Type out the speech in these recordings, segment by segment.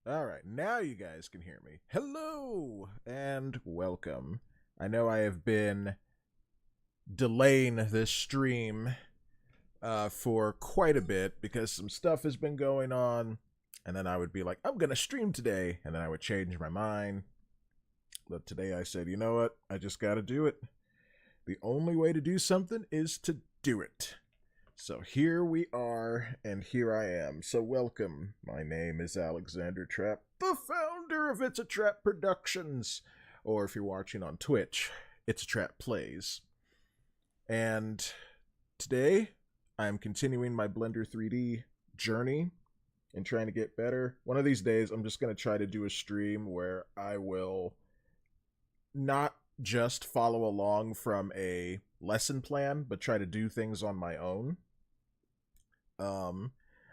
Alright, now you guys can hear me. Hello and welcome. I know I have been delaying this stream for quite a bit because some stuff has been going on, and then I would be like, I'm gonna stream today, and then I would change my mind. But today I said, you know what? I just gotta do it. The only way to do something is to do it. So here we are, and here I am. So welcome. My name is Alexander Trapp, the founder of It's a Trap Productions. Or if you're watching on Twitch, It's a Trap Plays. And today, I'm continuing my Blender 3D journey and trying to get better. One of these days, I'm just going to try to do a stream where I will not just follow along from a lesson plan, but try to do things on my own.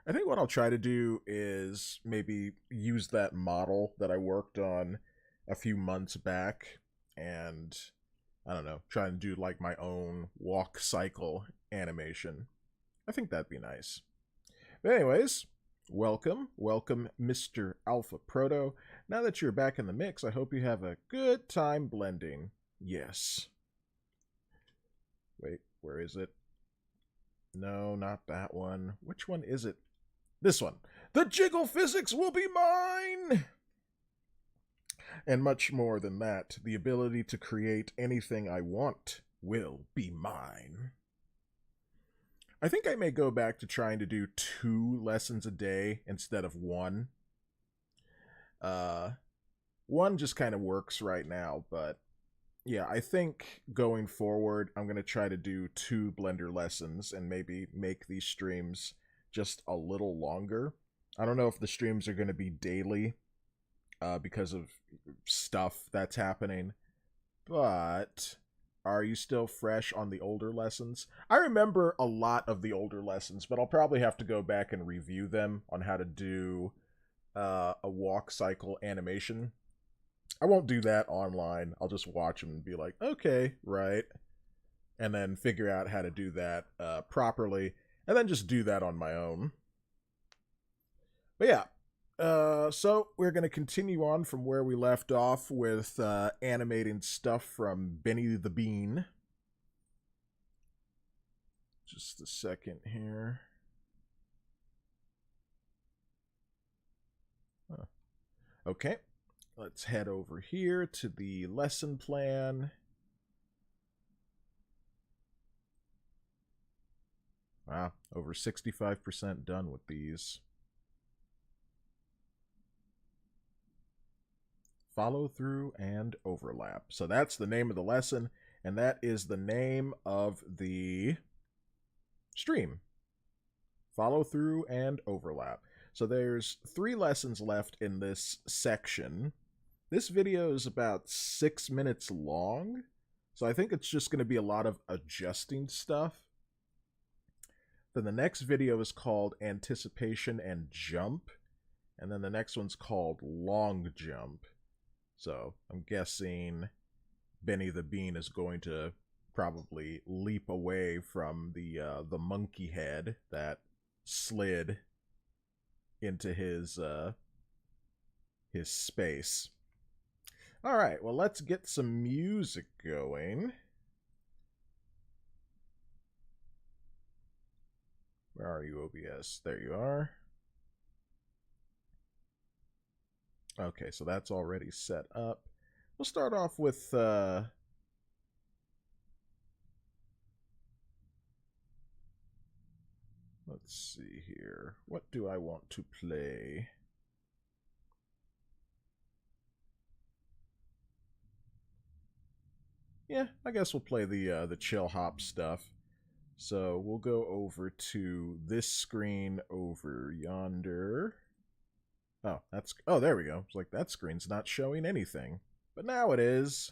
I think what I'll try to do is maybe use that model that I worked on a few months back and, I don't know, try and do like my own walk cycle animation. I think that'd be nice. But anyways, welcome, Mr. Alpha Proto. Now that you're back in the mix, I hope you have a good time blending. Yes. Wait, where is it? No, not that one. Which one is it? This one. The jiggle physics will be mine! And much more than that, the ability to create anything I want will be mine. I think I may go back to trying to do 2 lessons a day instead of 1. One just kind of works right now, but yeah, I think going forward, I'm going to try to do 2 Blender lessons and maybe make these streams just a little longer. I don't know if the streams are going to be daily because of stuff that's happening, but are you still fresh on the older lessons? I remember a lot of the older lessons, but I'll probably have to go back and review them on how to do a walk cycle animation. I won't do that online. I'll just watch them and be like, okay, right. And then figure out how to do that properly. And then just do that on my own. But yeah. So we're going to continue on from where we left off with animating stuff from Benny the Bean. Just a second here. Huh. Okay. Let's head over here to the lesson plan. Wow, over 65% done with these. Follow through and overlap. So that's the name of the lesson, and that is the name of the stream. Follow through and overlap. So there's 3 lessons left in this section. This video is about 6 minutes long, so I think it's just going to be a lot of adjusting stuff. Then the next video is called Anticipation and Jump, and then the next one's called Long Jump. So I'm guessing Benny the Bean is going to probably leap away from the monkey head that slid into his space. All right, well, let's get some music going. Where are you, OBS? There you are. Okay, so that's already set up. We'll start off with let's see here. What do I want to play? Yeah, I guess we'll play the chill hop stuff. So we'll go over to this screen over yonder. Oh, there we go. It's like that screen's not showing anything, but now it is.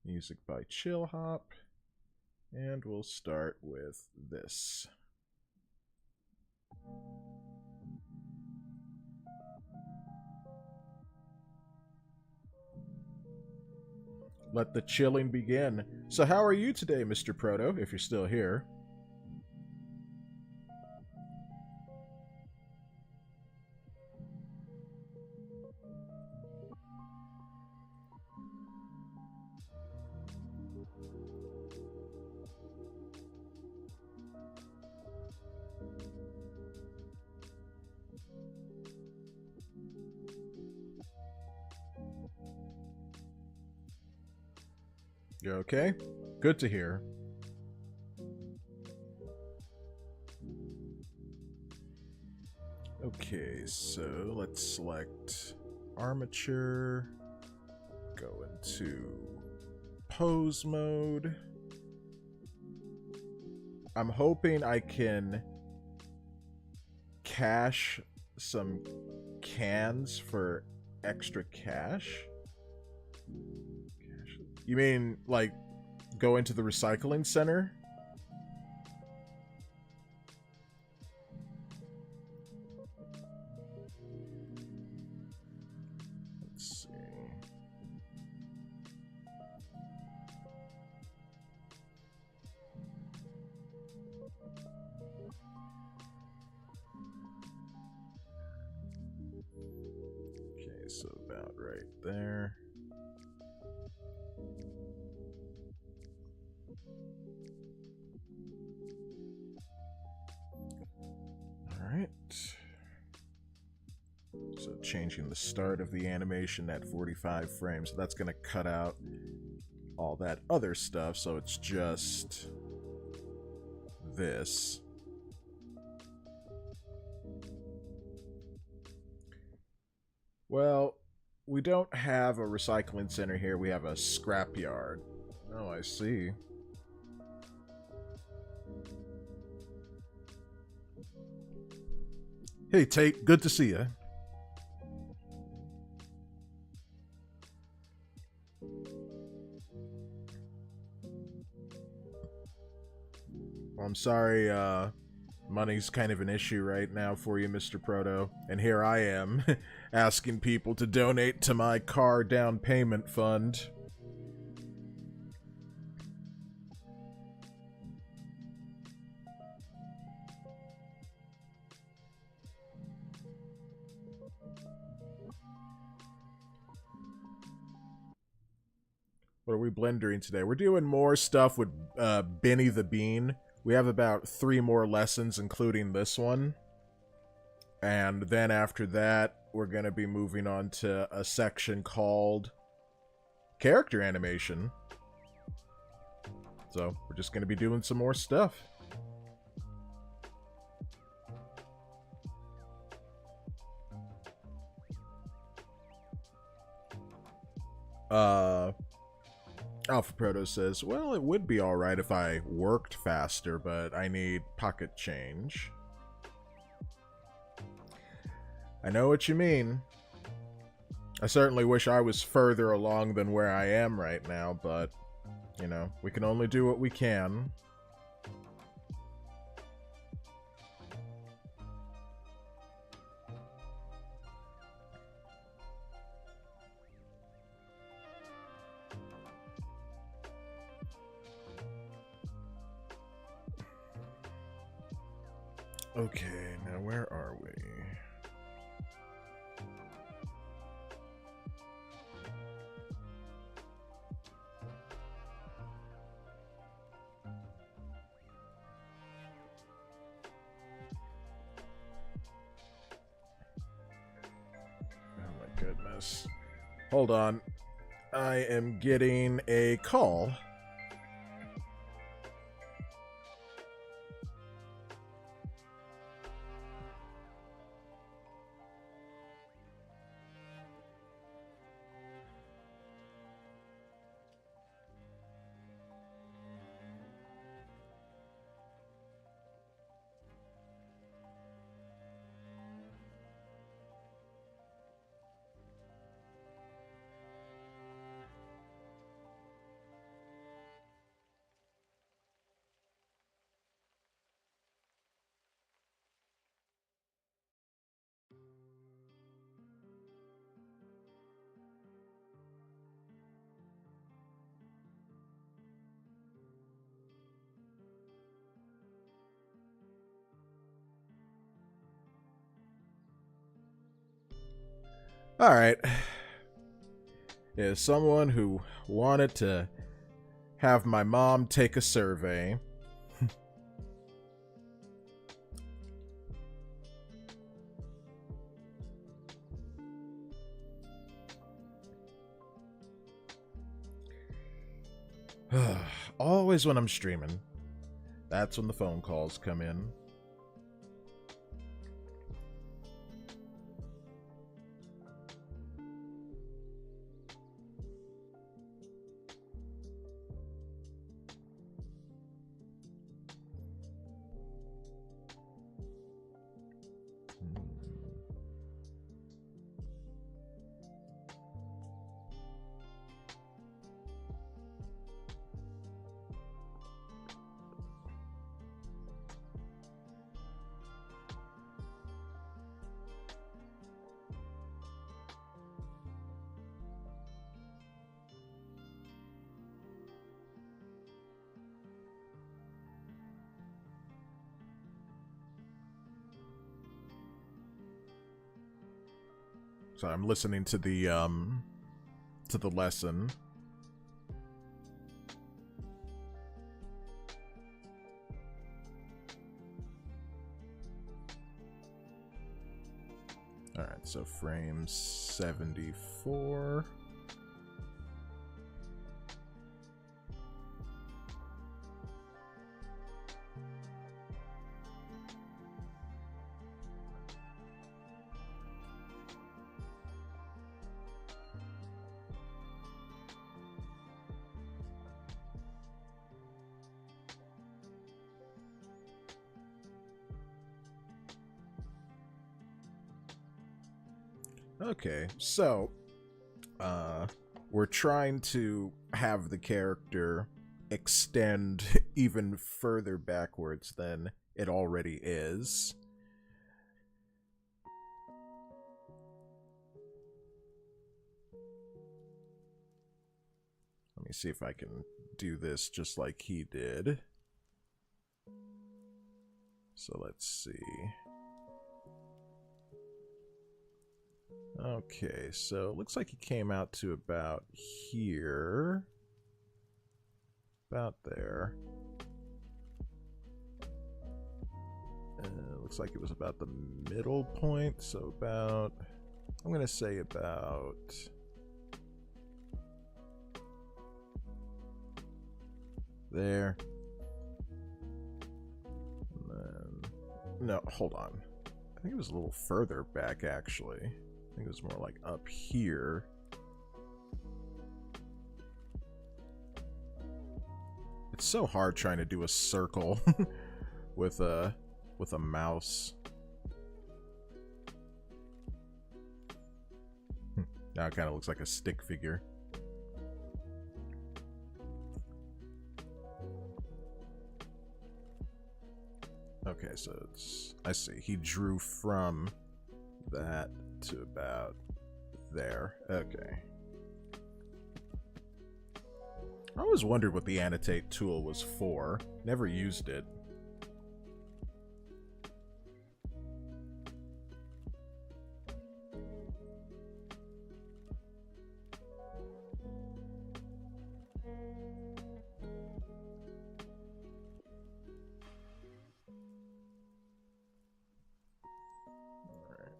Music by Chill Hop, and we'll start with this. Let the chilling begin. So how are you today, Mr. Proto, if you're still here? You okay? Good to hear. Okay, so let's select armature, go into pose mode. I'm hoping I can cache some cans for extra cash. You mean, like, go into the recycling center? Let's see. Okay, so about right there. Alright. So changing the start of the animation at 45 frames. So that's going to cut out all that other stuff, so it's just this. Well, we don't have a recycling center here. We have a scrapyard. Oh, I see. Hey, Tate. Good to see you. Well, I'm sorry, money's kind of an issue right now for you, Mr. Proto. And here I am, asking people to donate to my car down payment fund. What are we blendering today? We're doing more stuff with Benny the Bean. We have about 3 more lessons, including this one. And then after that, we're going to be moving on to a section called character animation. So, we're just going to be doing some more stuff. Alpha Proto says, well, it would be alright if I worked faster, but I need pocket change. I know what you mean. I certainly wish I was further along than where I am right now, but, you know, we can only do what we can. Okay, now where are we? Oh my goodness. Hold on. I am getting a call. Alright. Is someone who wanted to have my mom take a survey. Always when I'm streaming. That's when the phone calls come in. So I'm listening to the lesson. All right, so frame 74. Okay, so we're trying to have the character extend even further backwards than it already is. Let me see if I can do this just like he did. So let's see. Okay, so it looks like he came out to about here. About there. Looks like it was about the middle point, so about... I'm gonna say about... there. And then... no, hold on. I think it was a little further back, actually. I think it was more like up here. It's so hard trying to do a circle with a mouse. Now it kind of looks like a stick figure. Okay, so it's... I see. He drew from that to about there. Okay. I always wondered what the annotate tool was for. Never used it.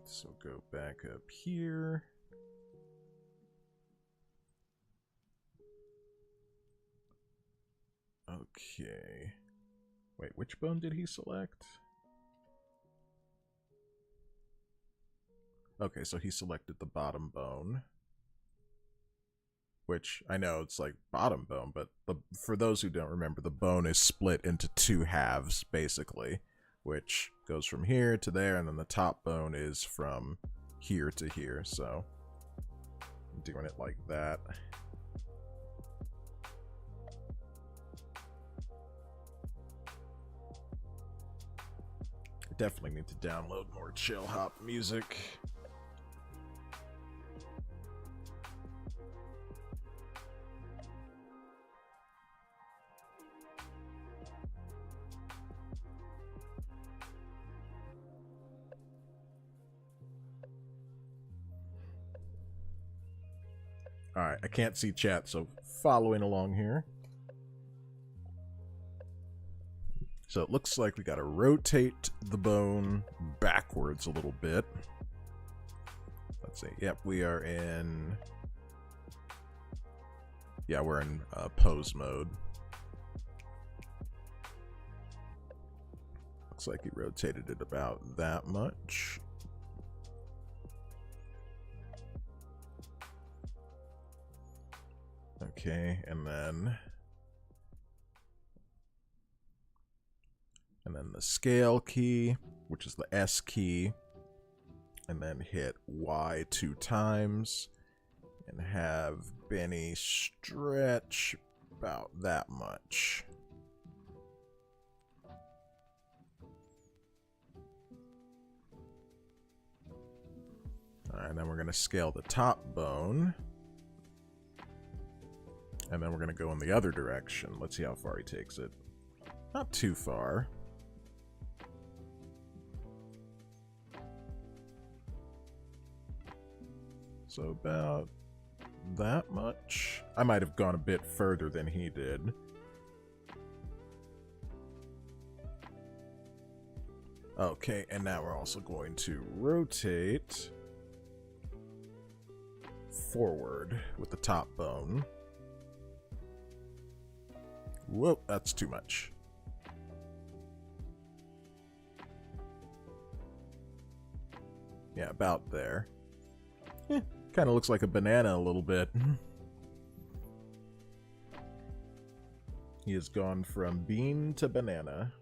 So go back up here. Okay. Wait, which bone did he select? Okay, so he selected the bottom bone. Which, I know it's like bottom bone, but for those who don't remember, the bone is split into two halves, basically. Which goes from here to there, and then the top bone is from here to here, so I'm doing it like that. I definitely need to download more chill hop music. Alright, I can't see chat, so following along here. So it looks like we gotta rotate the bone backwards a little bit. Let's see. Yep, we are in... Yeah, we're in pose mode. Looks like he rotated it about that much. Okay, and then the scale key, which is the S key, and then hit Y 2 times and have Benny stretch about that much. Alright, then we're going to scale the top bone. And then we're going to go in the other direction. Let's see how far he takes it. Not too far. So about that much. I might have gone a bit further than he did. Okay, and now we're also going to rotate forward with the top bone. Whoa, that's too much. Yeah, about there. Kind of looks like a banana a little bit. He has gone from bean to banana.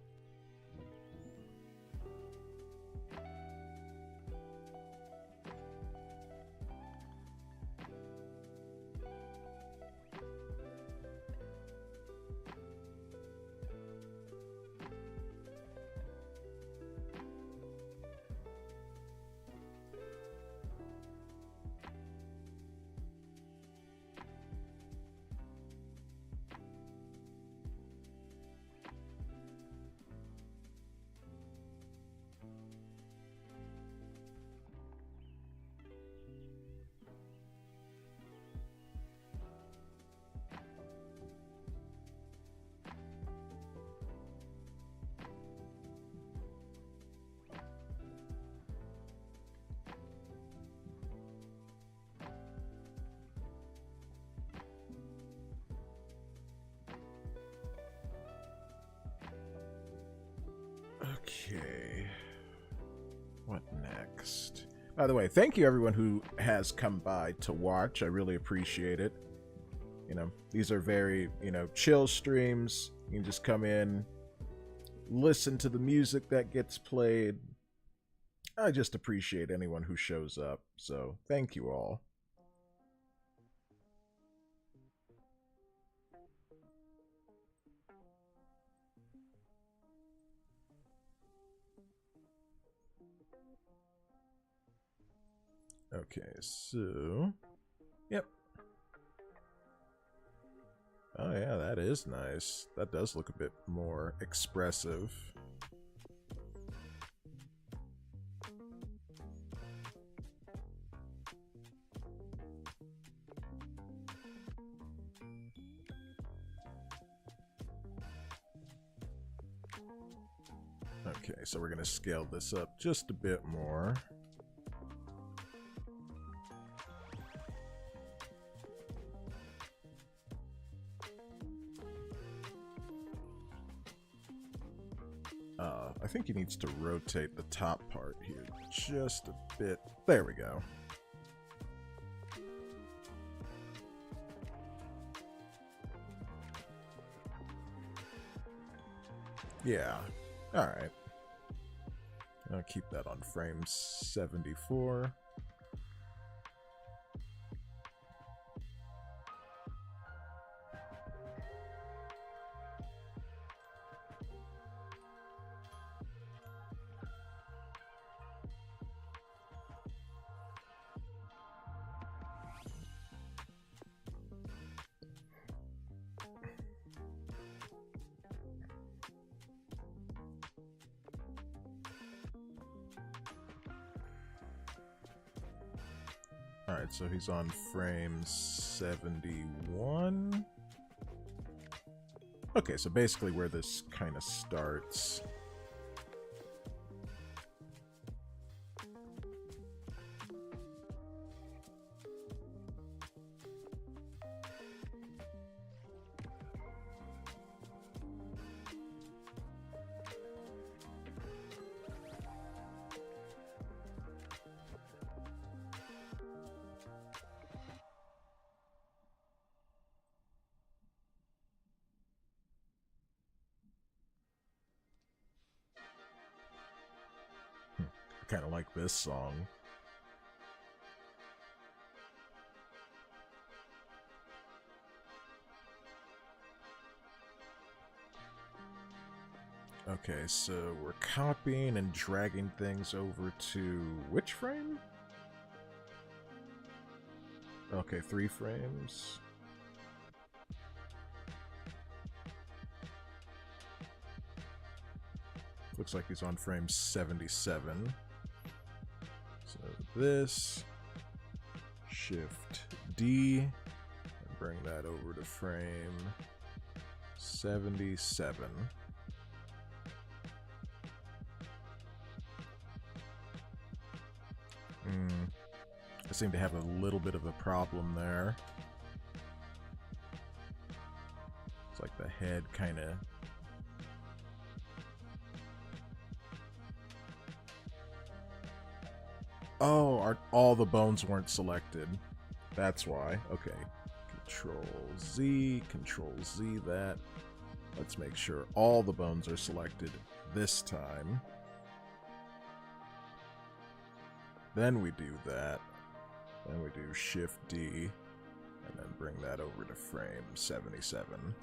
Okay. What next? By the way, thank you everyone who has come by to watch. I really appreciate it. You know, these are very, chill streams. You can just come in, listen to the music that gets played. I just appreciate anyone who shows up. So, thank you all. Okay, so... Yep. Oh yeah, that is nice. That does look a bit more expressive. Okay, so we're going to scale this up just a bit more. I think he needs to rotate the top part here just a bit. There we go. Yeah. Alright. I'll keep that on frame 74. Alright, so he's on frame 71. Okay, so basically where this kind of starts. Kind of like this song. Okay, so we're copying and dragging things over to which frame? Okay, 3 frames. Looks like he's on frame 77. So this, Shift D, and bring that over to frame 77. I seem to have a little bit of a problem there. It's like the head kind of... Oh, all the bones weren't selected. That's why. Okay. Control Z that. Let's make sure all the bones are selected this time. Then we do that. Then we do Shift D, and then bring that over to frame 77.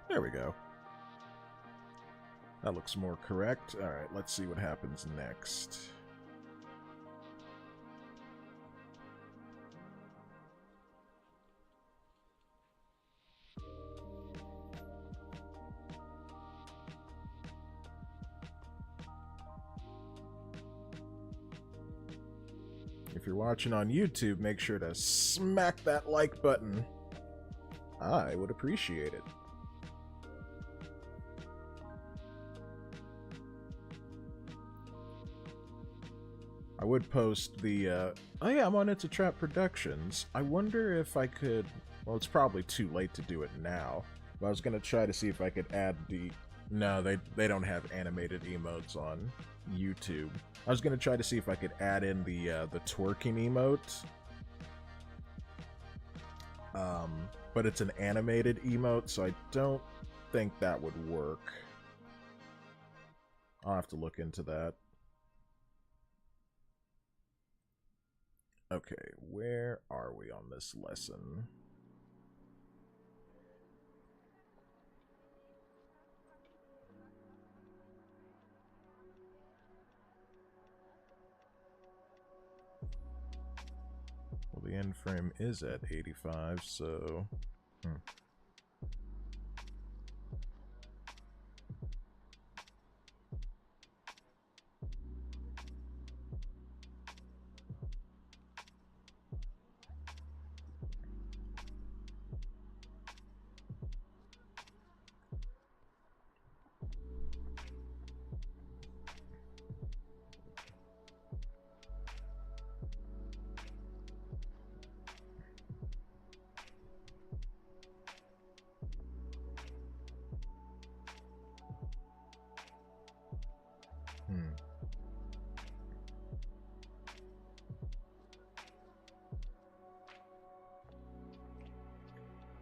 There we go. That looks more correct. Alright, let's see what happens next. If you're watching on YouTube, make sure to smack that like button. I would appreciate it. I would post the, oh yeah, I'm on It's a Trap Productions. I wonder if I could, well, it's probably too late to do it now, but I was going to try to see if I could add the, no, they don't have animated emotes on YouTube. I was going to try to see if I could add in the twerking emote. But it's an animated emote, so I don't think that would work. I'll have to look into that. Okay, where are we on this lesson? Well, the end frame is at 85, so...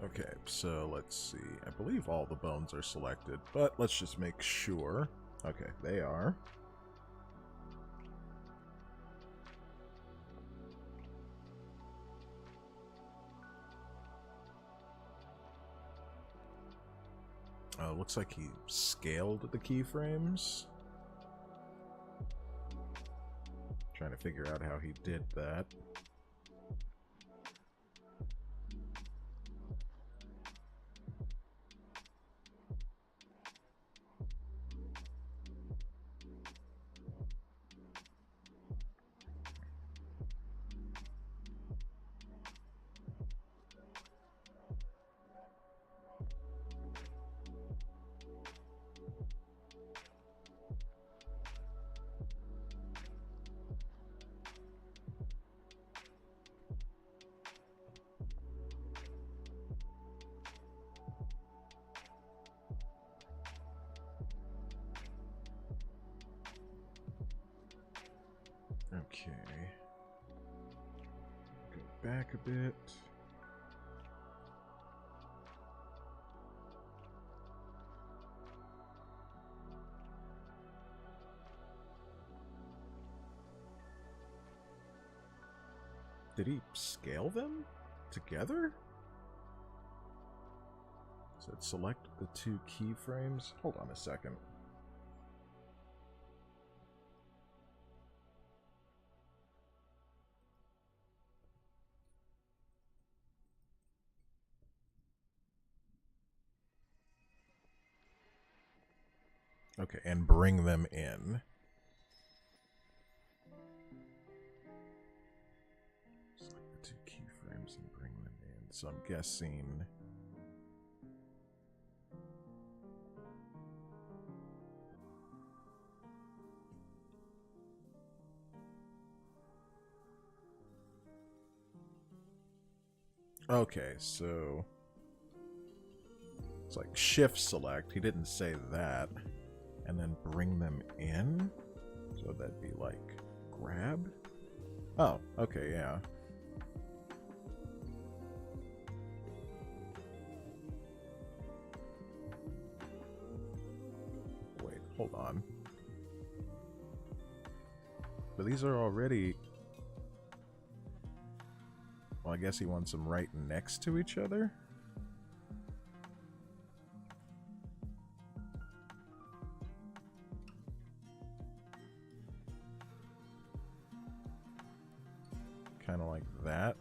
Okay, so let's see. I believe all the bones are selected, but let's just make sure. Okay, they are. Looks like he scaled the keyframes. Trying to figure out how he did that. Okay. Go back a bit. Did he scale them together? So it select the two keyframes. Hold on a second. Okay, and bring them in. Select the two keyframes and bring them in. So I'm guessing... Okay, so... It's like shift select. He didn't say that. And then bring them in? So that'd be like grab? Oh, okay, yeah. Wait, hold on. But these are already... Well, I guess he wants them right next to each other? Kind of like that.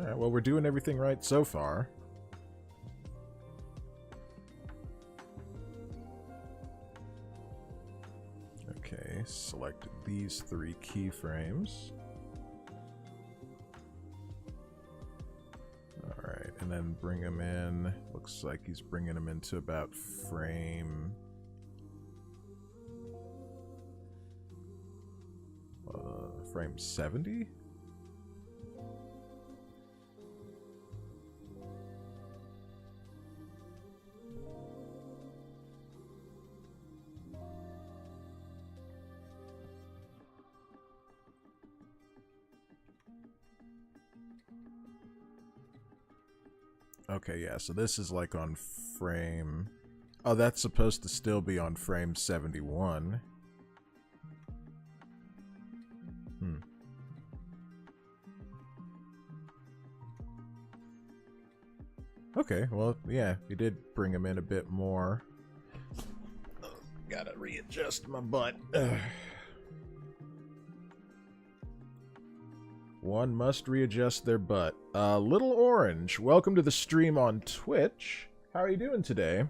Alright, well, we're doing everything right so far. Okay, select these three keyframes. Alright, and then bring them in. Looks like he's bringing them into about frame... frame 70? Okay, yeah, so this is like on frame... Oh, that's supposed to still be on frame 71. Okay, well, yeah, you did bring him in a bit more. Gotta readjust my butt. One must readjust their butt. Little Orange, welcome to the stream on Twitch. How are you doing today?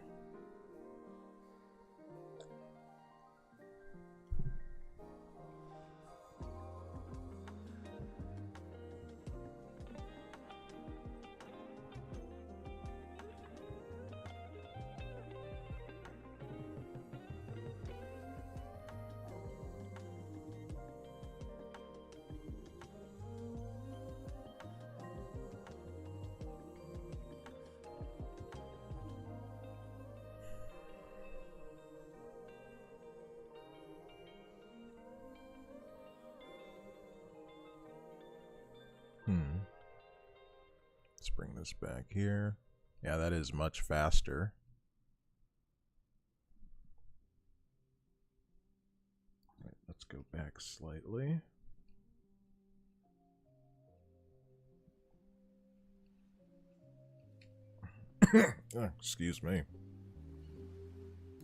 Let's bring this back here. Yeah, that is much faster. Right, let's go back slightly. Oh, excuse me.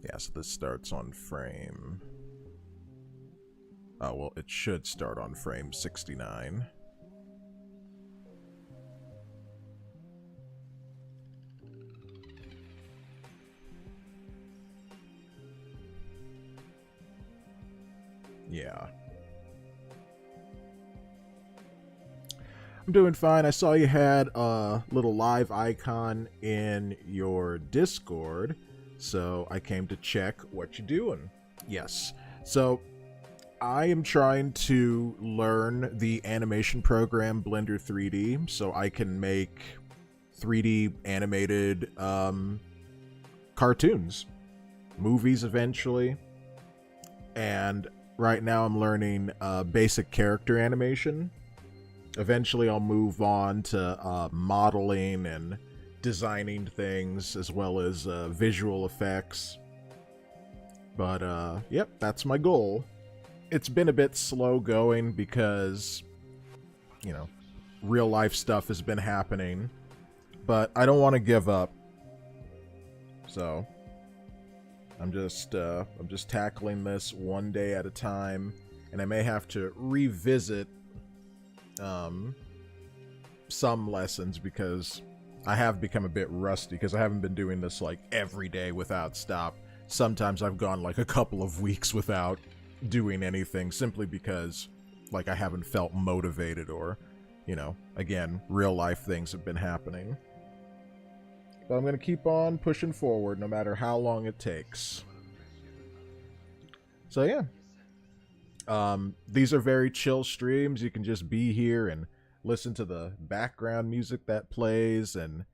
Yeah, so this starts on frame... Oh, well, it should start on frame 69. Yeah. I'm doing fine. I saw you had a little live icon in your Discord, so I came to check what you're doing. Yes. So, I am trying to learn the animation program Blender 3D so I can make 3D animated cartoons, movies eventually. And right now I'm learning basic character animation. Eventually I'll move on to modeling and designing things as well as visual effects. But yep, that's my goal. It's been a bit slow going because, you know, real life stuff has been happening, but I don't want to give up. So I'm just tackling this one day at a time, and I may have to revisit some lessons because I have become a bit rusty because I haven't been doing this like every day without stop. Sometimes I've gone like a couple of weeks without doing anything simply because like I haven't felt motivated or, you know, again, real life things have been happening. But I'm going to keep on pushing forward no matter how long it takes. So yeah. These are very chill streams. You can just be here and listen to the background music that plays and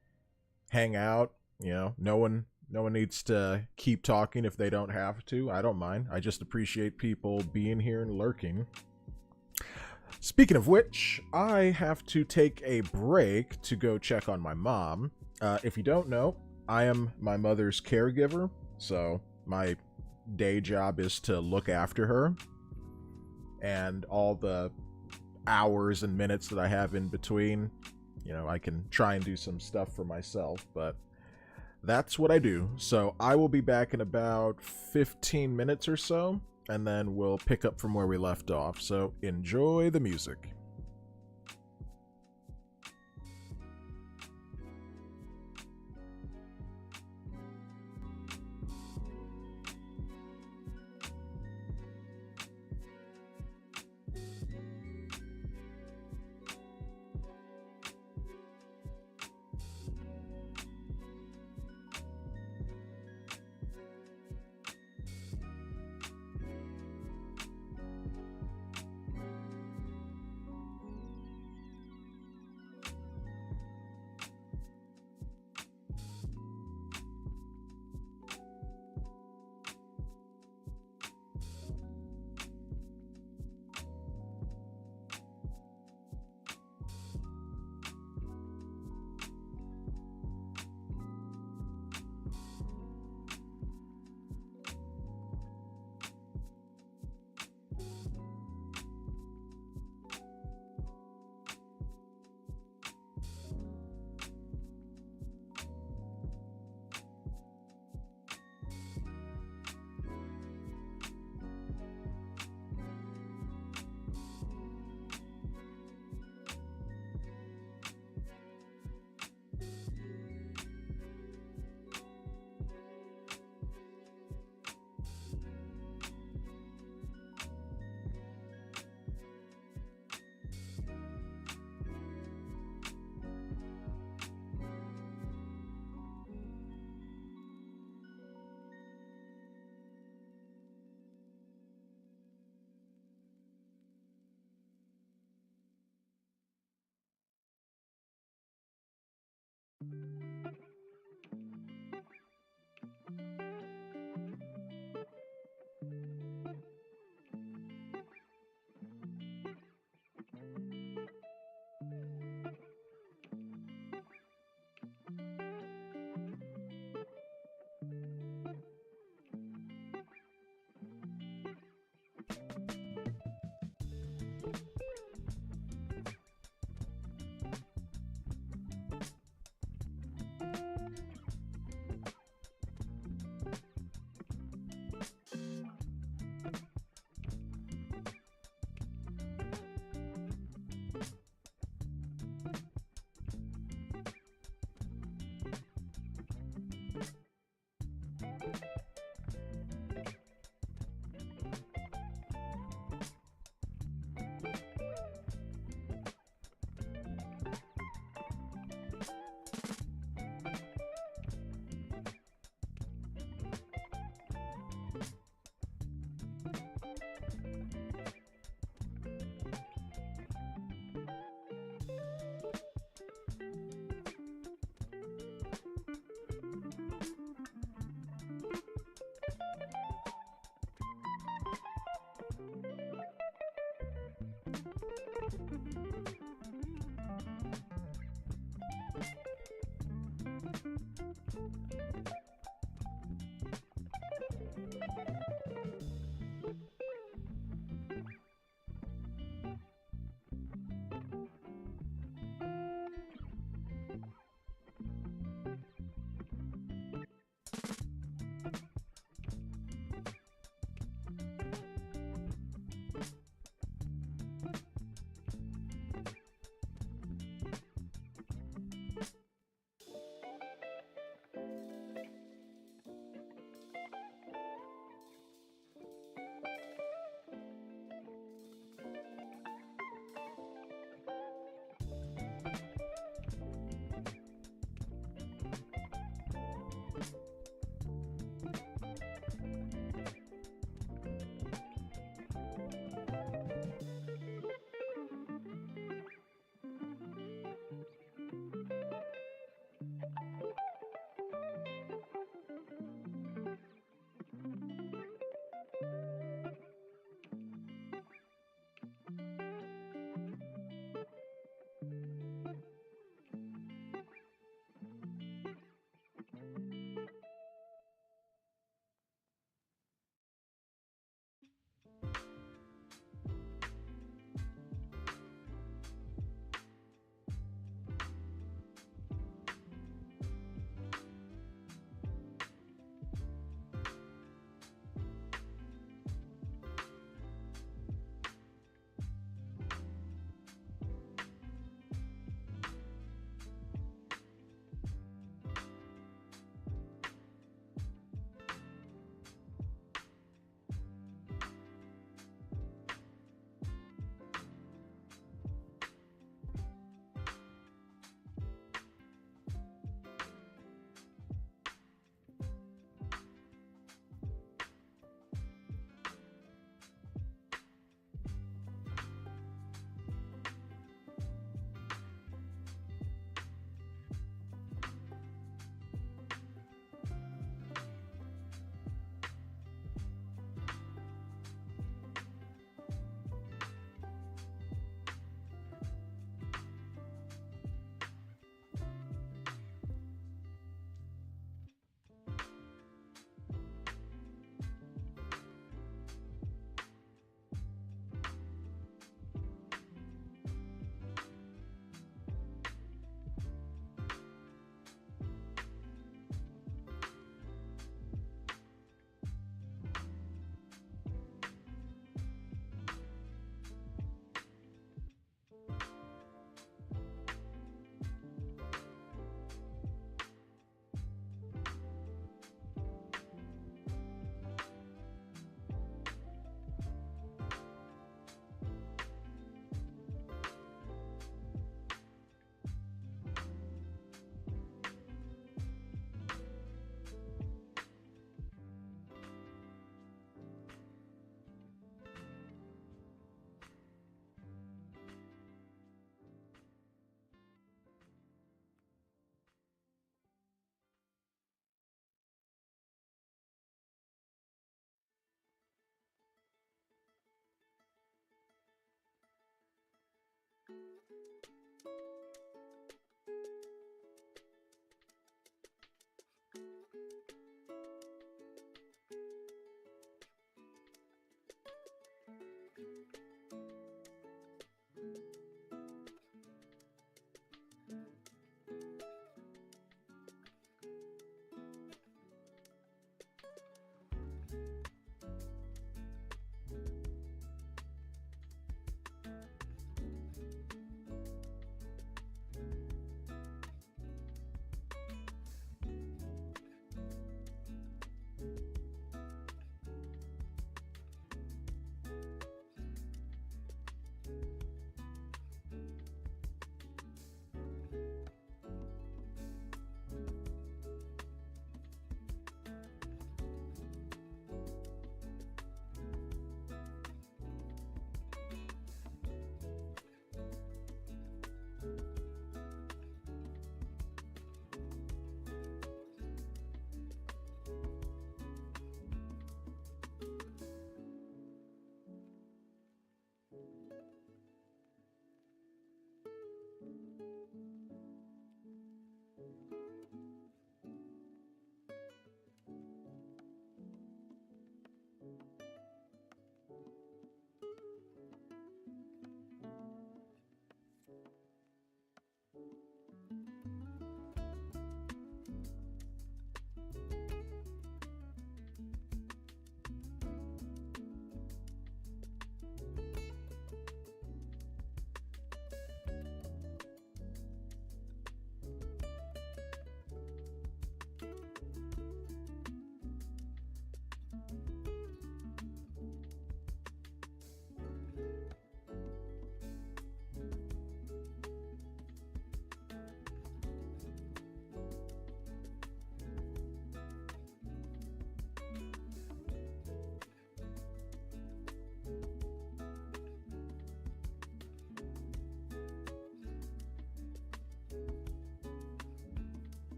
hang out. You know, no one needs to keep talking if they don't have to. I don't mind. I just appreciate people being here and lurking. Speaking of which, I have to take a break to go check on my mom. If you don't know, I am my mother's caregiver, so my day job is to look after her. And all the hours and minutes that I have in between, you know, I can try and do some stuff for myself, but that's what I do. So I will be back in about 15 minutes or so, and then we'll pick up from where we left off. So enjoy the music.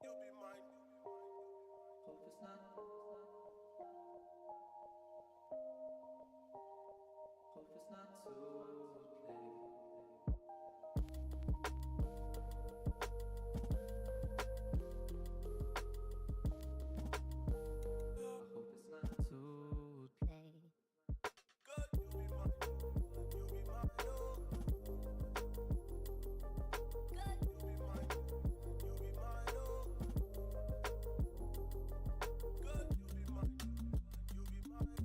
You'll be mine. Hope it's not. Hope it's not too late. I hope it's not too late. Good, you'll be mine. You'll be mine. Good, you'll be mine. You'll be mine. Good, you'll be mine. You'll be mine.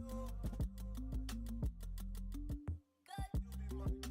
Good, you'll be mine.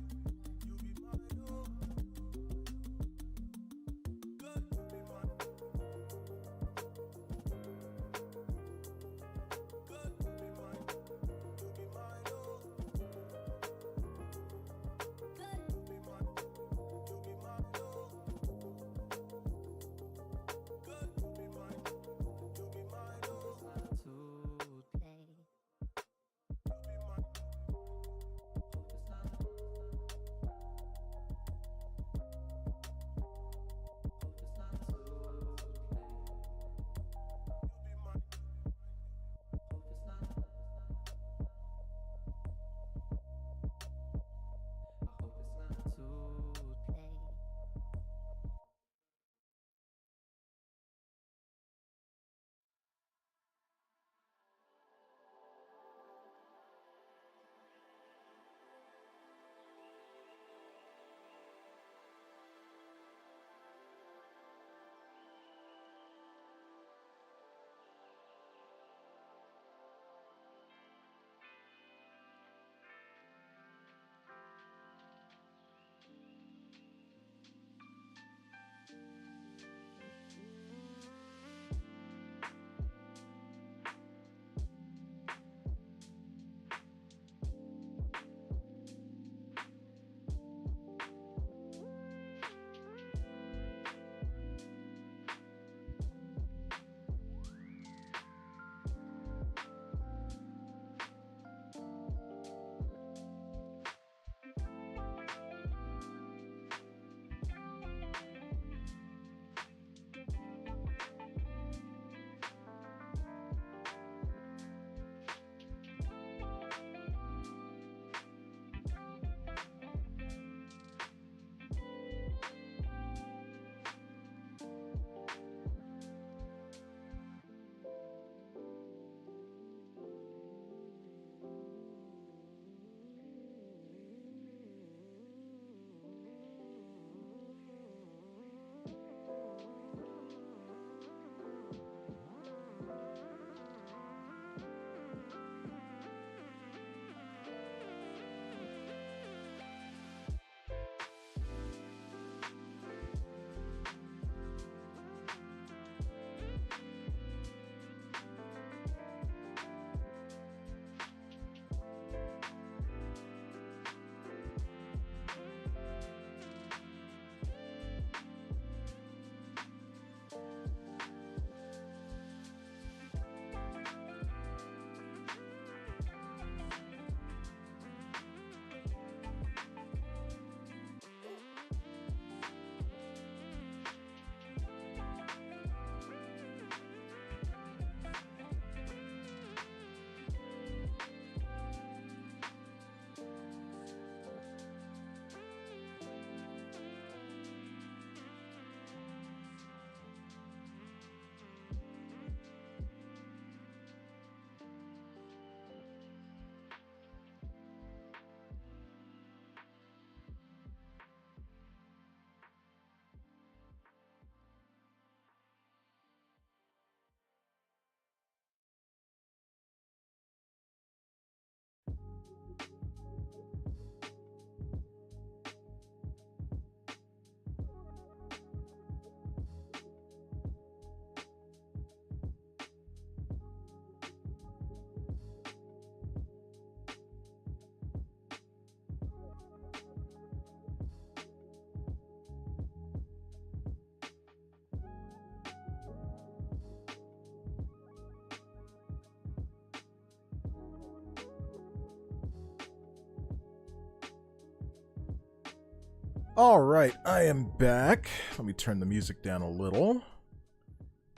All right, I am back. Let me turn the music down a little.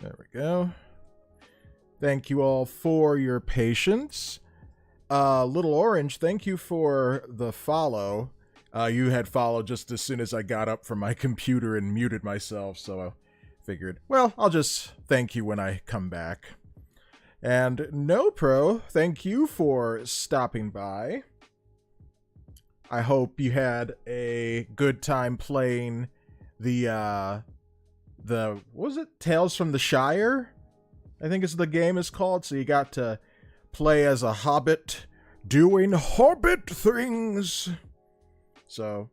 There we go. Thank you all for your patience. Little Orange, thank you for the follow. You had followed just as soon as I got up from my computer and muted myself, so I figured, well, I'll just thank you when I come back. And No Pro, thank you for stopping by. I hope you had a good time playing the what was it? Tales from the Shire? I think it's the game is called. So you got to play as a hobbit doing hobbit things. So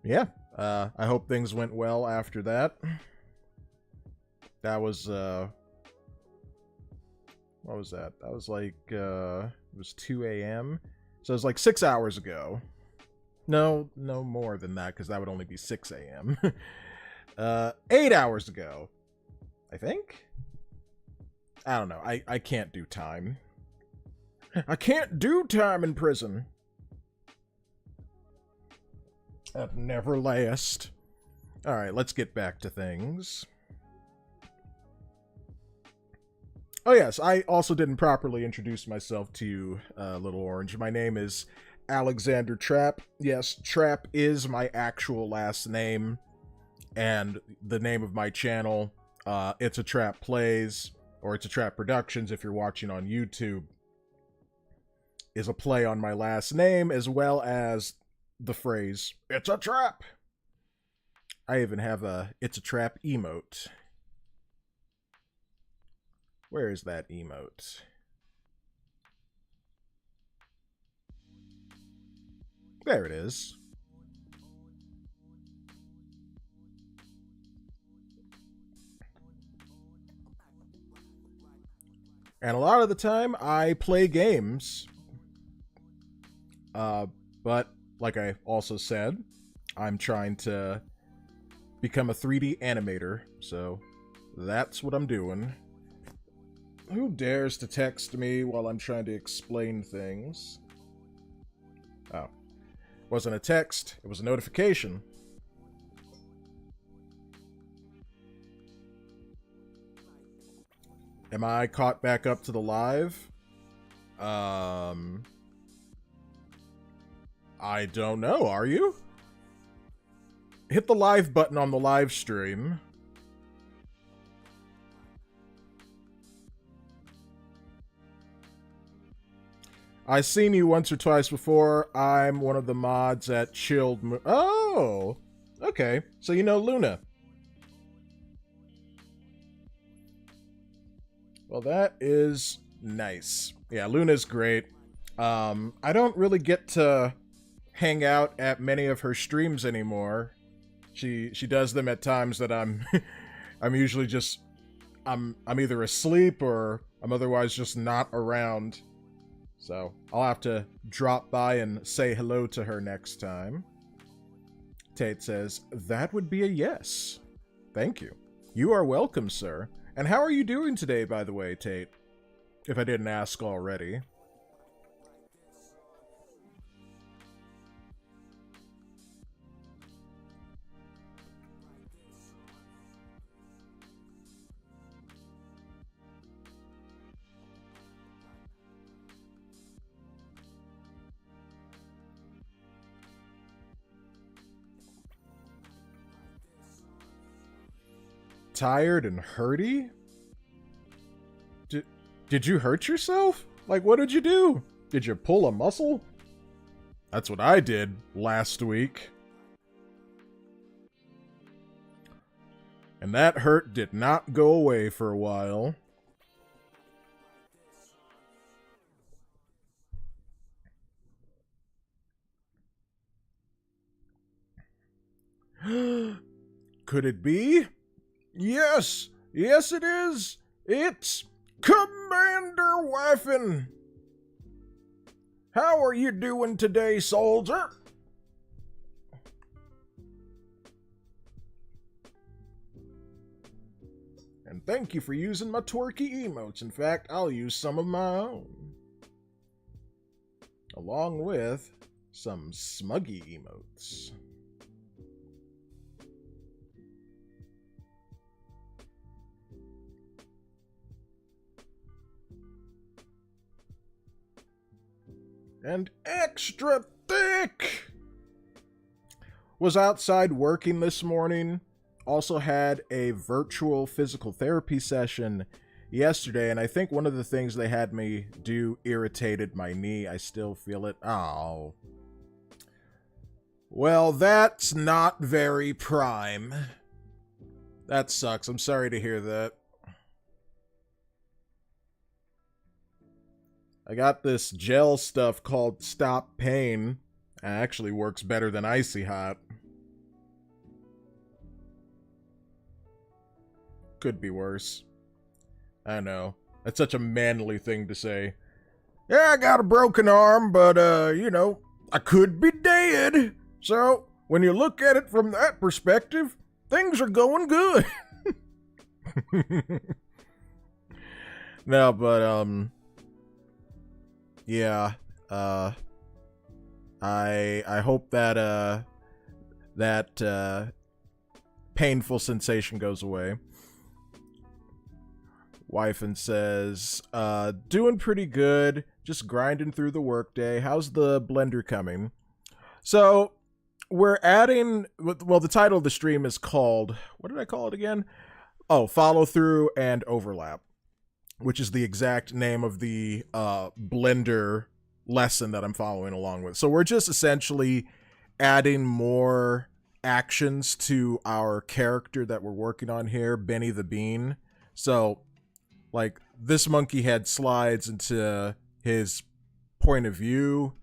yeah, I hope things went well after that. That was what was that? That was like it was 2 a.m. So it was like 6 hours ago. No more than that, because that would only be 6 a.m. 8 hours ago, I think? I don't know. I can't do time. I can't do time in prison. That never last. Alright, let's get back to things. Oh yes, I also didn't properly introduce myself to you, Little Orange. My name is Alexander Trapp. Yes, Trapp is my actual last name. And the name of my channel, It's a Trapp Plays, or It's a Trapp Productions if you're watching on YouTube, is a play on my last name, as well as the phrase, It's a Trap! I even have a It's a Trap emote. Where is that emote? There it is. And a lot of the time, I play games. But, like I also said, I'm trying to become a 3D animator, so that's what I'm doing. Who dares to text me while I'm trying to explain things? Oh. Wasn't a text, it was a notification. Am I caught back up to the live? I don't know, are you? Hit the live button on the live stream. I've seen you once or twice before. I'm one of the mods at Chilled Oh! Okay, so you know Luna. Well, that is nice. Yeah, Luna's great. I don't really get to hang out at many of her streams anymore. She does them at times that I'm I'm usually just I'm either asleep or I'm otherwise just not around. So I'll have to drop by and say hello to her next time. Tate says, that would be a yes. Thank you. You are welcome, sir. And how are you doing today, by the way, Tate? If I didn't ask already. Tired and hurty? Did you hurt yourself? Like, what did you do? Did you pull a muscle? That's what I did last week. And that hurt did not go away for a while. Could it be? Yes! Yes, it is! It's Commander Waffen! How are you doing today, soldier? And thank you for using my twerky emotes. In fact, I'll use some of my own. Along with some smuggy emotes. And extra thick! Was outside working this morning. Also had a virtual physical therapy session yesterday, and I think one of the things they had me do irritated my knee. I still feel it. Oh. Well, that's not very prime. That sucks. I'm sorry to hear that. I got this gel stuff called Stop Pain. It actually works better than Icy Hot. Could be worse. I know. That's such a manly thing to say. Yeah, I got a broken arm, but, you know, I could be dead. So, when you look at it from that perspective, things are going good. No, but, yeah, I hope that, that painful sensation goes away. Wifin says, doing pretty good, just grinding through the workday. How's the blender coming? So, we're adding, well, the title of the stream is called, what did I call it again? Oh, Follow Through and Overlap, which is the exact name of the Blender lesson that I'm following along with. So we're just essentially adding more actions to our character that we're working on here, Benny the Bean. So, like, this monkey head slides into his point of view.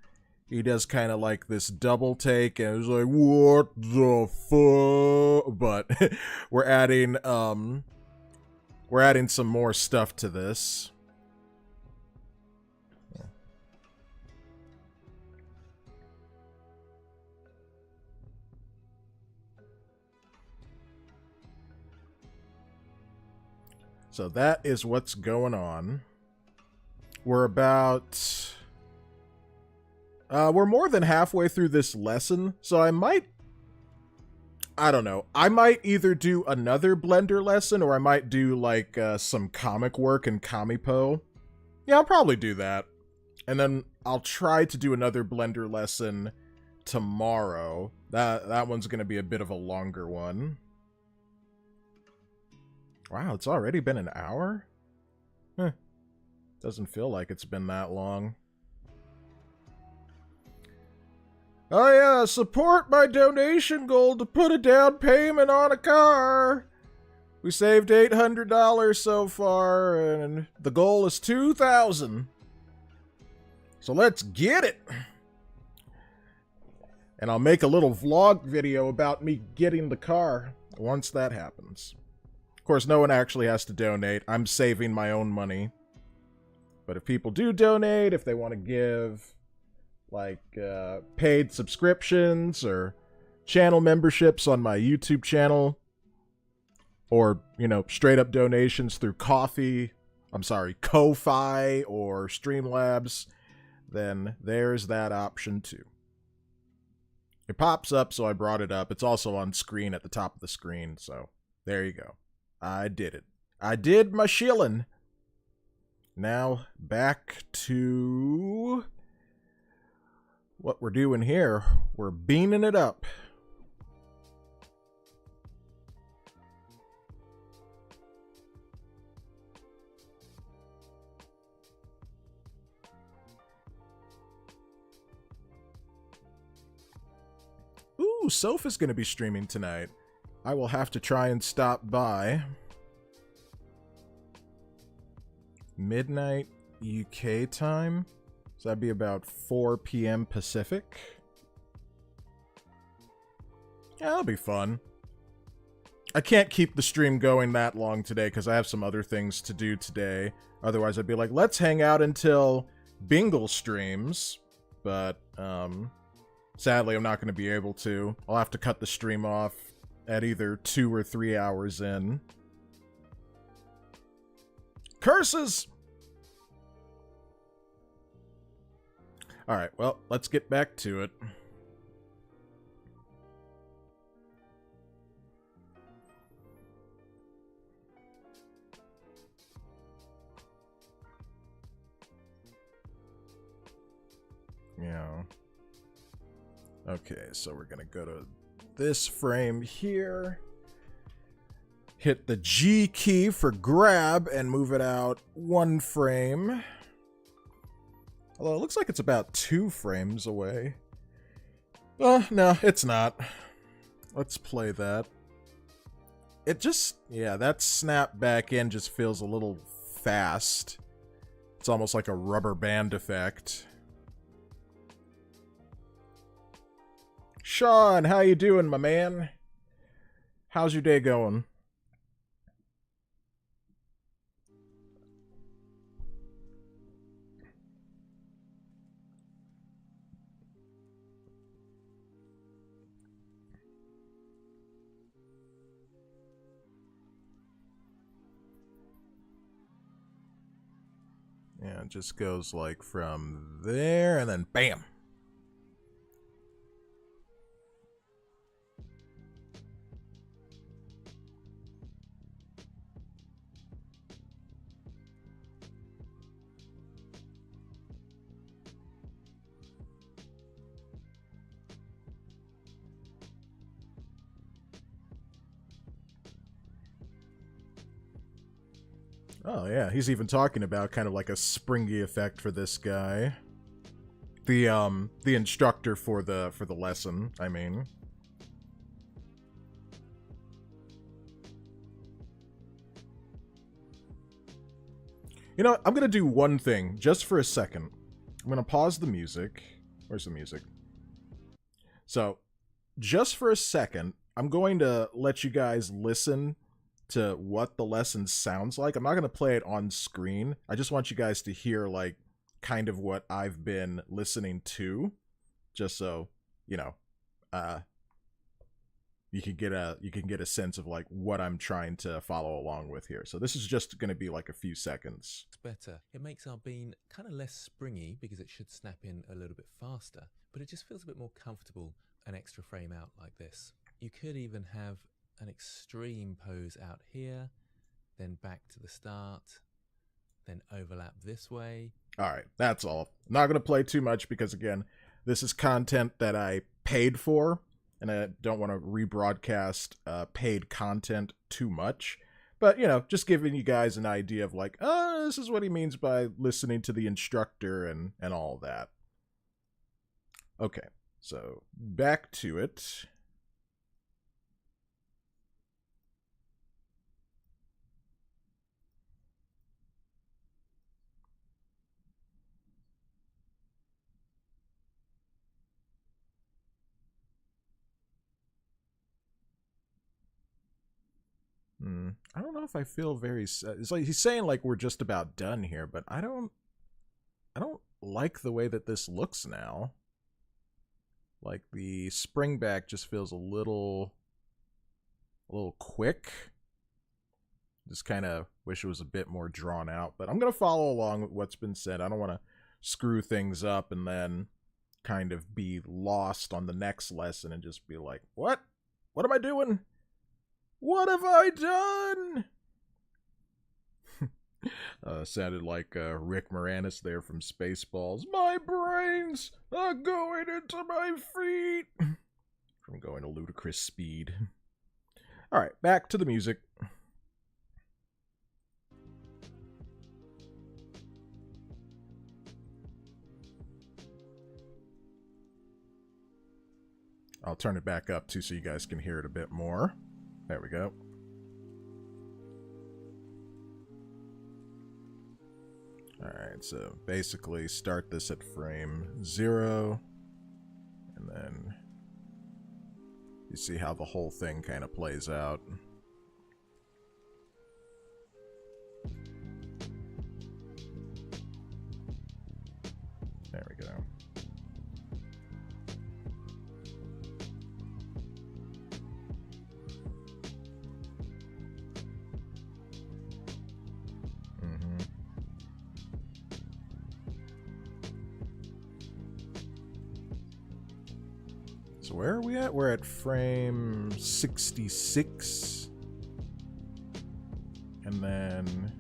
He does kind of like this double take, and it's like, what the fuck? But we're adding some more stuff to this. So that is what's going on. We're about... we're more than halfway through this lesson, so I don't know. I might either do another Blender lesson, or I might do, like, some comic work in ComiPo. Yeah, I'll probably do that. And then I'll try to do another Blender lesson tomorrow. That one's going to be a bit of a longer one. Wow, it's already been an hour? Huh. Doesn't feel like it's been that long. Oh yeah, support my donation goal to put a down payment on a car. We saved $800 so far, and the goal is $2,000. So let's get it. And I'll make a little vlog video about me getting the car once that happens. Of course, no one actually has to donate. I'm saving my own money. But if people do donate, if they want to give, like, paid subscriptions or channel memberships on my YouTube channel, or, you know, straight up donations through Ko-Fi or Streamlabs, then there's that option too. It pops up, so I brought it up. It's also on screen at the top of the screen, so there you go. I did it. I did my shilling. Now, back to what we're doing here. We're beaning it up. Ooh, Sopha's gonna be streaming tonight. I will have to try and stop by. Midnight UK time? So that'd be about 4 p.m. Pacific. Yeah, that'll be fun. I can't keep the stream going that long today because I have some other things to do today. Otherwise, I'd be like, let's hang out until Bingle streams. But, sadly, I'm not going to be able to. I'll have to cut the stream off at either 2 or 3 hours in. Curses! Alright, well, let's get back to it. Yeah. Okay, so we're gonna go to this frame here. Hit the G key for grab and move it out 1 frame. Although it looks like it's about 2 frames away. No, it's not. Let's play that. It just, yeah, that snap back in just feels a little fast. It's almost like a rubber band effect. Sean, how you doing, my man? How's your day going? Yeah, it just goes like from there and then bam. Oh yeah, he's even talking about kind of like a springy effect for this guy. The instructor for the lesson, I mean. You know, I'm gonna do one thing just for a second. I'm gonna pause the music. Where's the music? So, just for a second, I'm going to let you guys listen to what the lesson sounds like. I'm not going to play it on screen. I just want you guys to hear, like, kind of what I've been listening to, just so, you know, you can get a sense of, like, what I'm trying to follow along with here. So this is just going to be, like, a few seconds. It's better. It makes our bean kind of less springy because it should snap in a little bit faster, but it just feels a bit more comfortable an extra frame out like this. You could even have an extreme pose out here, then back to the start, then overlap this way. All right, that's all. Not going to play too much because, again, this is content that I paid for, and I don't want to rebroadcast paid content too much. But, you know, just giving you guys an idea of, like, oh, this is what he means by listening to the instructor and all that. Okay, so back to it. I don't know if I feel very... It's like he's saying like we're just about done here, but I don't like the way that this looks now. Like the spring back just feels a little quick. Just kind of wish it was a bit more drawn out, but I'm going to follow along with what's been said. I don't want to screw things up and then kind of be lost on the next lesson and just be like, what? What am I doing? What have I done? Sounded like Rick Moranis there from Spaceballs. My brains are going into my feet. From going to ludicrous speed. Alright, back to the music. I'll turn it back up too so you guys can hear it a bit more. There we go. Alright, so basically start this at frame 0, and then you see how the whole thing kind of plays out. There we go. So where are we at? We're at frame 66. And then...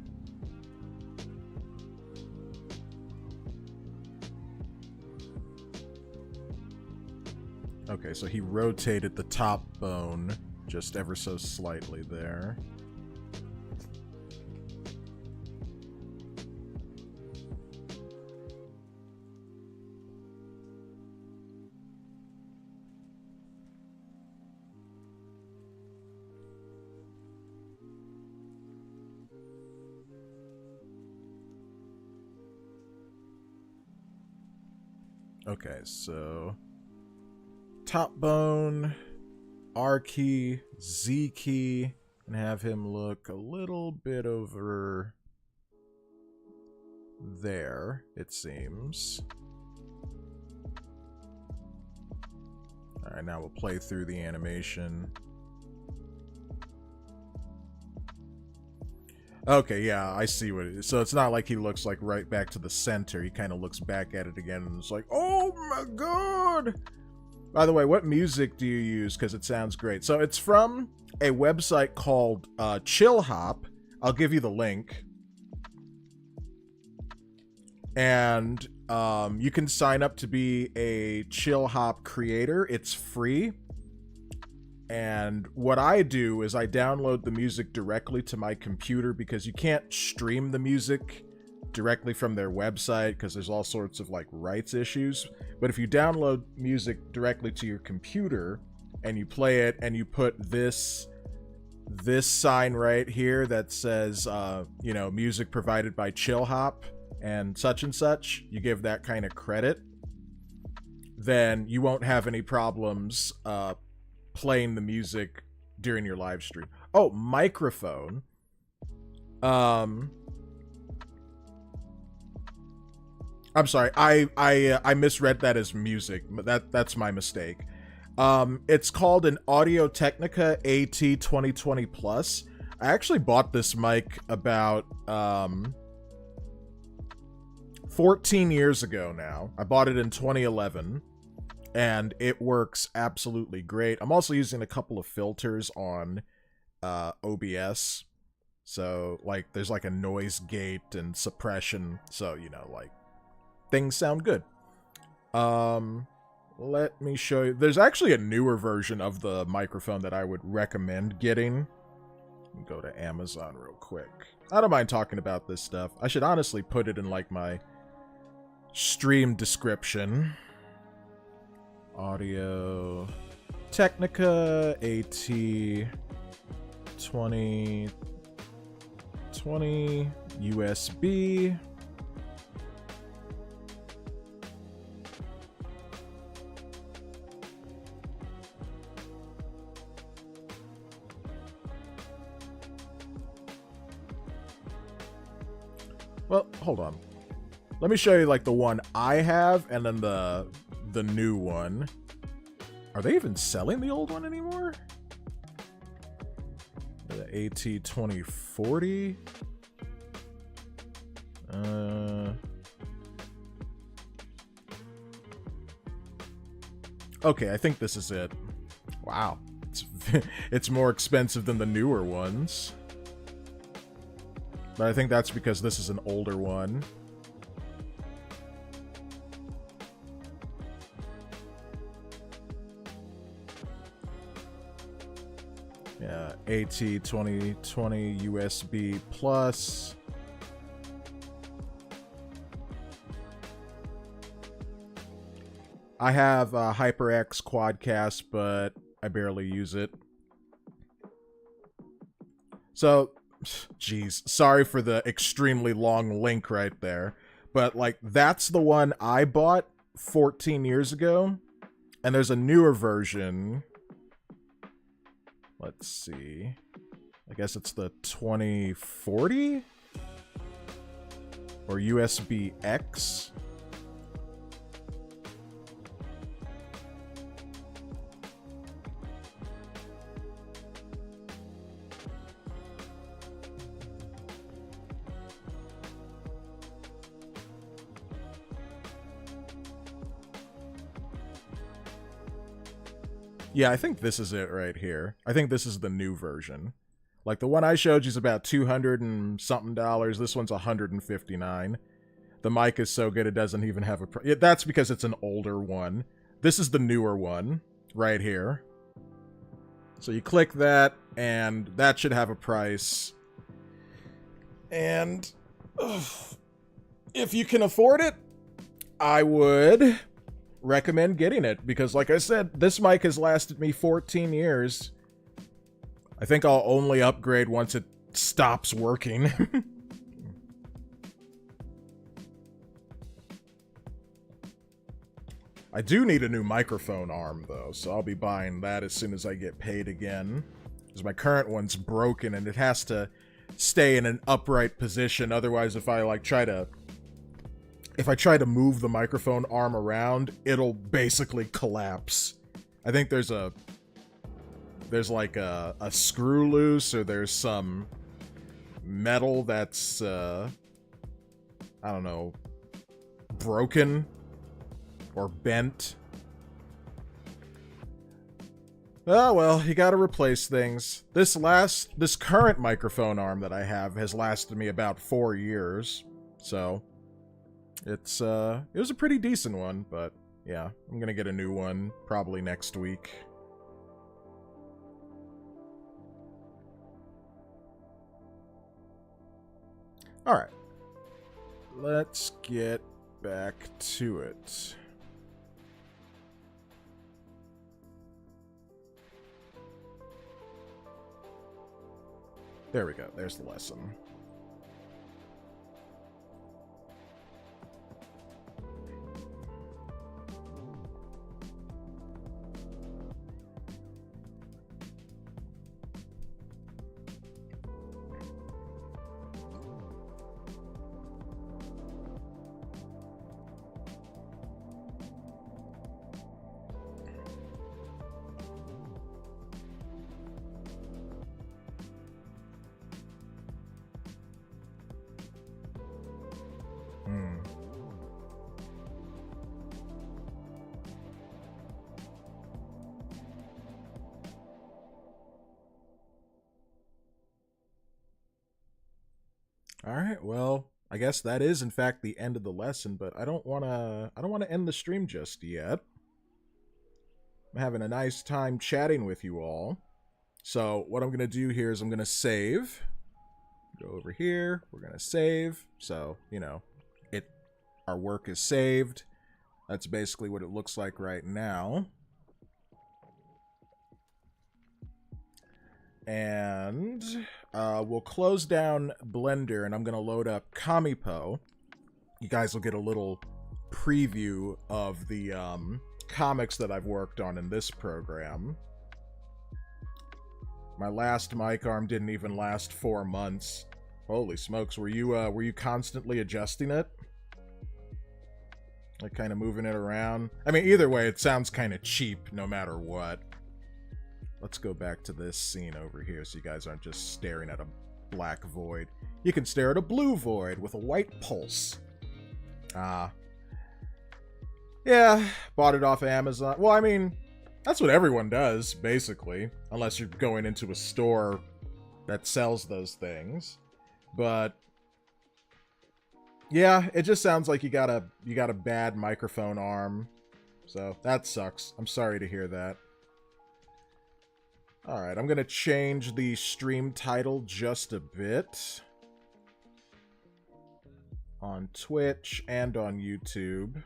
Okay, so he rotated the top bone just ever so slightly there. Okay, so top bone, R key, Z key, and have him look a little bit over there, it seems. Alright, now we'll play through the animation. Okay, yeah, I see what it is. So it's not like he looks like right back to the center. He kind of looks back at it again and it's like, oh my god! By the way, what music do you use? Because it sounds great. So it's from a website called Chill Hop. I'll give you the link. And you can sign up to be a Chill Hop creator. It's free. And what I do is I download the music directly to my computer because you can't stream the music directly from their website because there's all sorts of like rights issues. But if you download music directly to your computer and you play it and you put this sign right here that says, you know, music provided by Chill Hop and such, you give that kind of credit, then you won't have any problems playing the music during your live stream. Oh, microphone. I'm sorry. I misread that as music. That's my mistake. It's called an Audio-Technica AT 2020 Plus. I actually bought this mic about 14 years ago now. I bought it in 2011. And it works absolutely great. I'm also using a couple of filters on OBS. So, like, there's like a noise gate and suppression. So, you know, like, things sound good. Let me show you. There's actually a newer version of the microphone that I would recommend getting. Go to Amazon real quick. I don't mind talking about this stuff. I should honestly put it in, like, my stream description. Audio-Technica AT 2020 USB. Well, hold on. Let me show you like the one I have and then the new one. Are they even selling the old one anymore? The AT 2040. Okay, I think this is it. Wow, it's more expensive than the newer ones. But I think that's because this is an older one. Yeah, AT 2020 USB Plus. I have a HyperX Quadcast, but I barely use it. So, geez, sorry for the extremely long link right there. But, like, that's the one I bought 14 years ago. And there's a newer version. Let's see. I guess it's the 2040? Or USB X? Yeah, I think this is it right here. I think this is the new version. Like, the one I showed you is about $200 and something. This one's $159. The mic is so good it doesn't even have a price. That's because it's an older one. This is the newer one right here. So you click that, and that should have a price. And if you can afford it, I would recommend getting it. Because like I said, this mic has lasted me 14 years. I think I'll only upgrade once it stops working. I do need a new microphone arm, though, so I'll be buying that as soon as I get paid again. Because my current one's broken, and it has to stay in an upright position. Otherwise, if I try to move the microphone arm around, it'll basically collapse. I think there's like a screw loose, or there's some metal that's I don't know, broken or bent. Oh well, you gotta replace things. This current microphone arm that I have has lasted me about 4 years, so it was a pretty decent one. But yeah, I'm gonna get a new one probably next week. Alright, let's get back to it. There we go, there's the lesson. Alright, well, I guess that is in fact the end of the lesson, but I don't wanna end the stream just yet. I'm having a nice time chatting with you all. So what I'm gonna do here is I'm gonna save. Go over here, we're gonna save. So, you know, our work is saved. That's basically what it looks like right now. And we'll close down Blender, and I'm going to load up ComiPo. You guys will get a little preview of the comics that I've worked on in this program. My last mic arm didn't even last 4 months. Holy smokes, were you constantly adjusting it? Like, kind of moving it around? I mean, either way, it sounds kind of cheap no matter what. Let's go back to this scene over here so you guys aren't just staring at a black void. You can stare at a blue void with a white pulse. Yeah, bought it off Amazon. Well, I mean, that's what everyone does, basically. Unless you're going into a store that sells those things. But yeah, it just sounds like you got a bad microphone arm. So that sucks. I'm sorry to hear that. Alright, I'm going to change the stream title just a bit. On Twitch and on YouTube.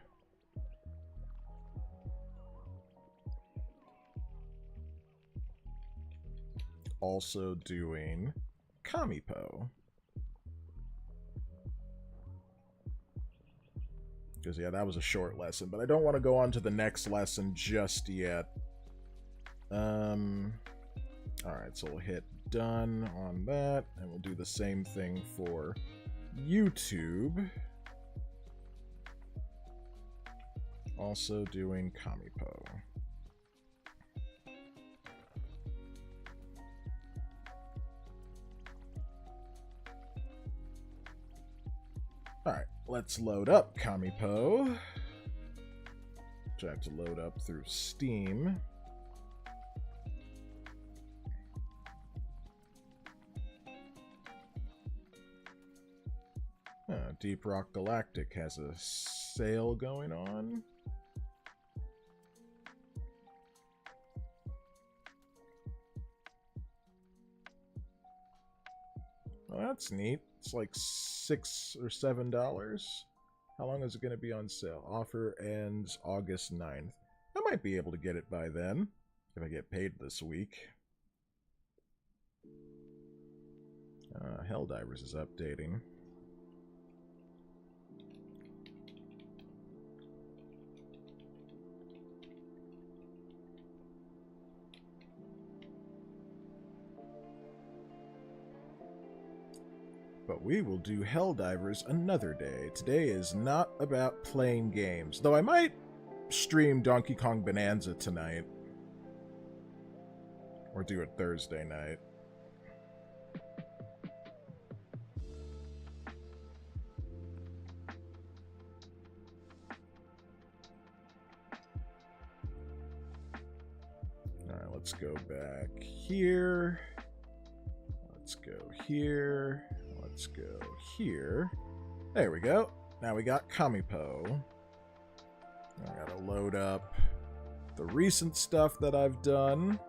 Also doing ComiPo. Because, yeah, that was a short lesson, but I don't want to go on to the next lesson just yet. Alright, so we'll hit done on that, and we'll do the same thing for YouTube. Also doing ComiPo. Alright, let's load up ComiPo. Which I have to load up through Steam. Deep Rock Galactic has a sale going on. Well, that's neat. It's like $6 or $7. How long is it going to be on sale? Offer ends August 9th. I might be able to get it by then, if I get paid this week. Helldivers is updating. But we will do Helldivers another day. Today is not about playing games. Though I might stream Donkey Kong Bonanza tonight. Or do it Thursday night. Alright, let's go back here. Let's go here. Let's go here. There we go. Now we got ComiPo. I gotta load up the recent stuff that I've done.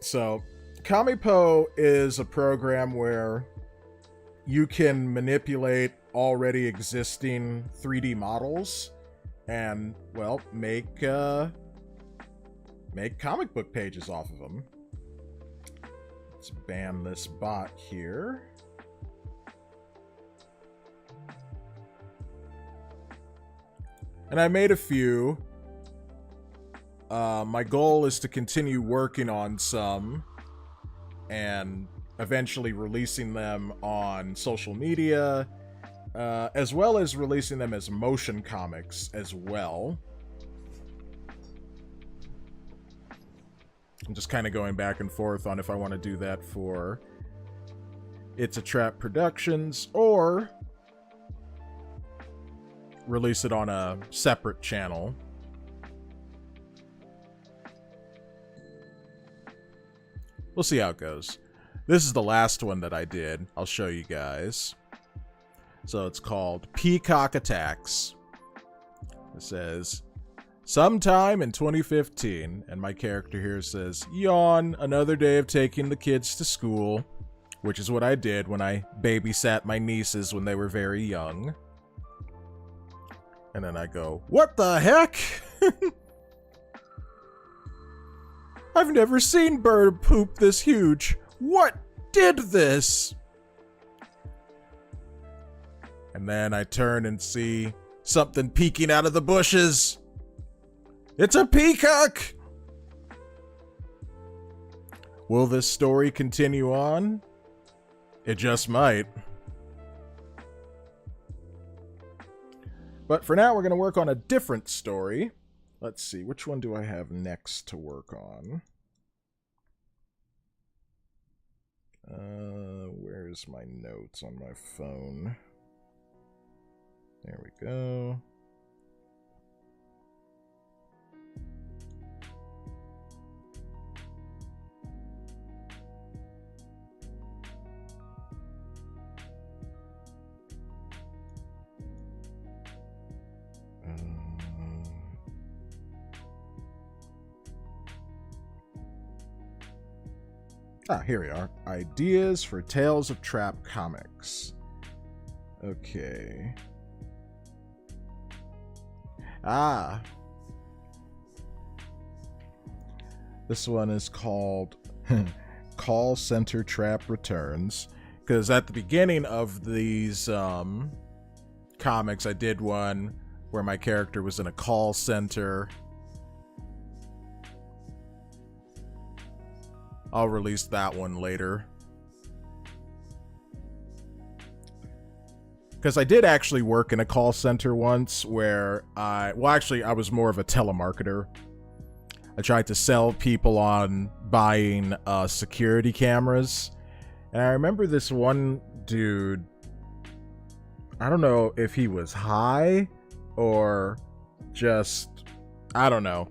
So, ComiPo is a program where you can manipulate already existing 3D models and, well, make comic book pages off of them. Let's ban this bot here. And I made a few. My goal is to continue working on some and eventually releasing them on social media, as well as releasing them as motion comics as well. I'm just kind of going back and forth on if I want to do that for It's a Trap Productions or release it on a separate channel. We'll see how it goes. This is the last one that I did. I'll show you guys. So it's called Peacock Attacks. It says, sometime in 2015, and my character here says, yawn, another day of taking the kids to school, which is what I did when I babysat my nieces when they were very young. And then I go, what the heck? I've never seen bird poop this huge. What did this? And then I turn and see something peeking out of the bushes. It's a peacock! Will this story continue on? It just might. But for now, we're going to work on a different story. Let's see, which one do I have next to work on? Where's my notes on my phone? There we go. Here we are. Ideas for Tales of Trap comics. Okay. This one is called Call Center Trap Returns. Because at the beginning of these comics, I did one where my character was in a call center. I'll release that one later. Because I did actually work in a call center once where I was more of a telemarketer. I tried to sell people on buying security cameras. And I remember this one dude, I don't know if he was high or just, I don't know,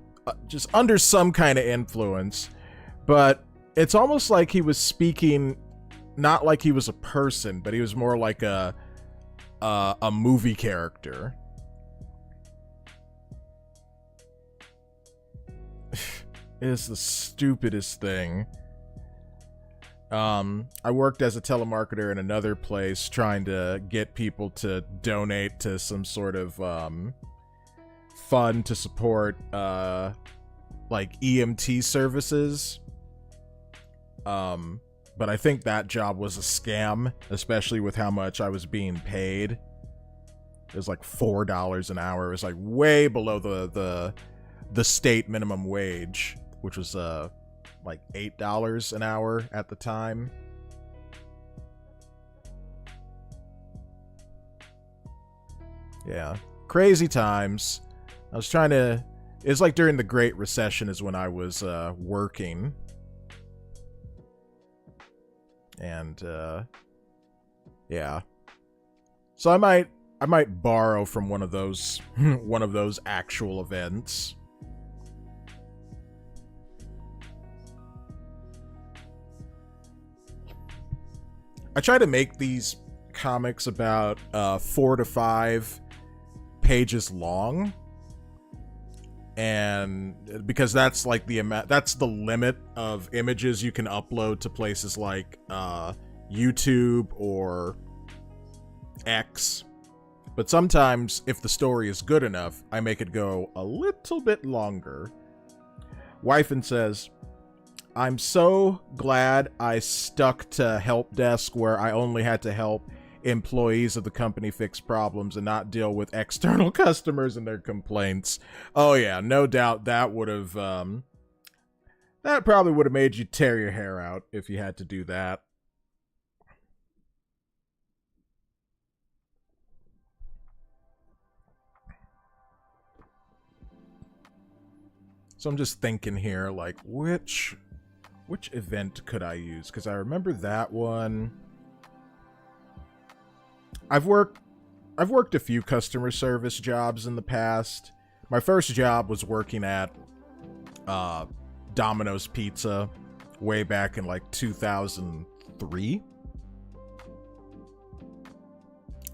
just under some kind of influence. But it's almost like he was speaking not like he was a person, but he was more like a movie character. It is the stupidest thing. I worked as a telemarketer in another place trying to get people to donate to some sort of fund to support like EMT services. But I think that job was a scam, especially with how much I was being paid. It was like $4 an hour. It was like way below the state minimum wage, which was like $8 an hour at the time. Yeah, crazy times. I was trying to... It's like during the Great Recession is when I was working. And yeah. So I might borrow from one of those actual events. I try to make these comics about 4 to 5 pages long, and because that's like that's the limit of images you can upload to places like YouTube or X. But sometimes, if the story is good enough, I make it go a little bit longer. Wifin says, I'm so glad I stuck to help desk where I only had to help employees of the company fix problems and not deal with external customers and their complaints. Oh yeah, no doubt that would have, that probably would have made you tear your hair out if you had to do that. So I'm just thinking here, like, which event could I use? Because I remember that one. I've worked a few customer service jobs in the past. My first job was working at Domino's Pizza way back in like 2003.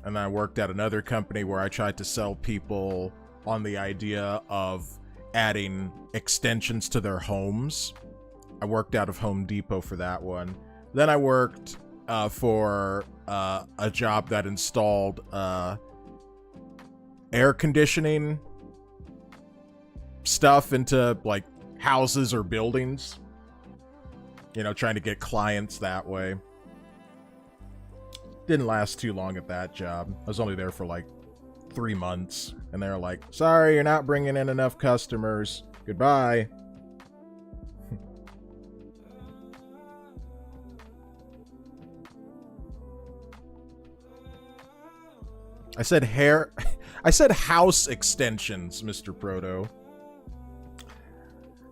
And I worked at another company where I tried to sell people on the idea of adding extensions to their homes. I worked out of Home Depot for that one. Then I worked for a job that installed air conditioning stuff into like houses or buildings. You know, trying to get clients that way. Didn't last too long at that job. I was only there for like 3 months. And they were like, sorry, you're not bringing in enough customers. Goodbye. I said house extensions, Mr. Proto.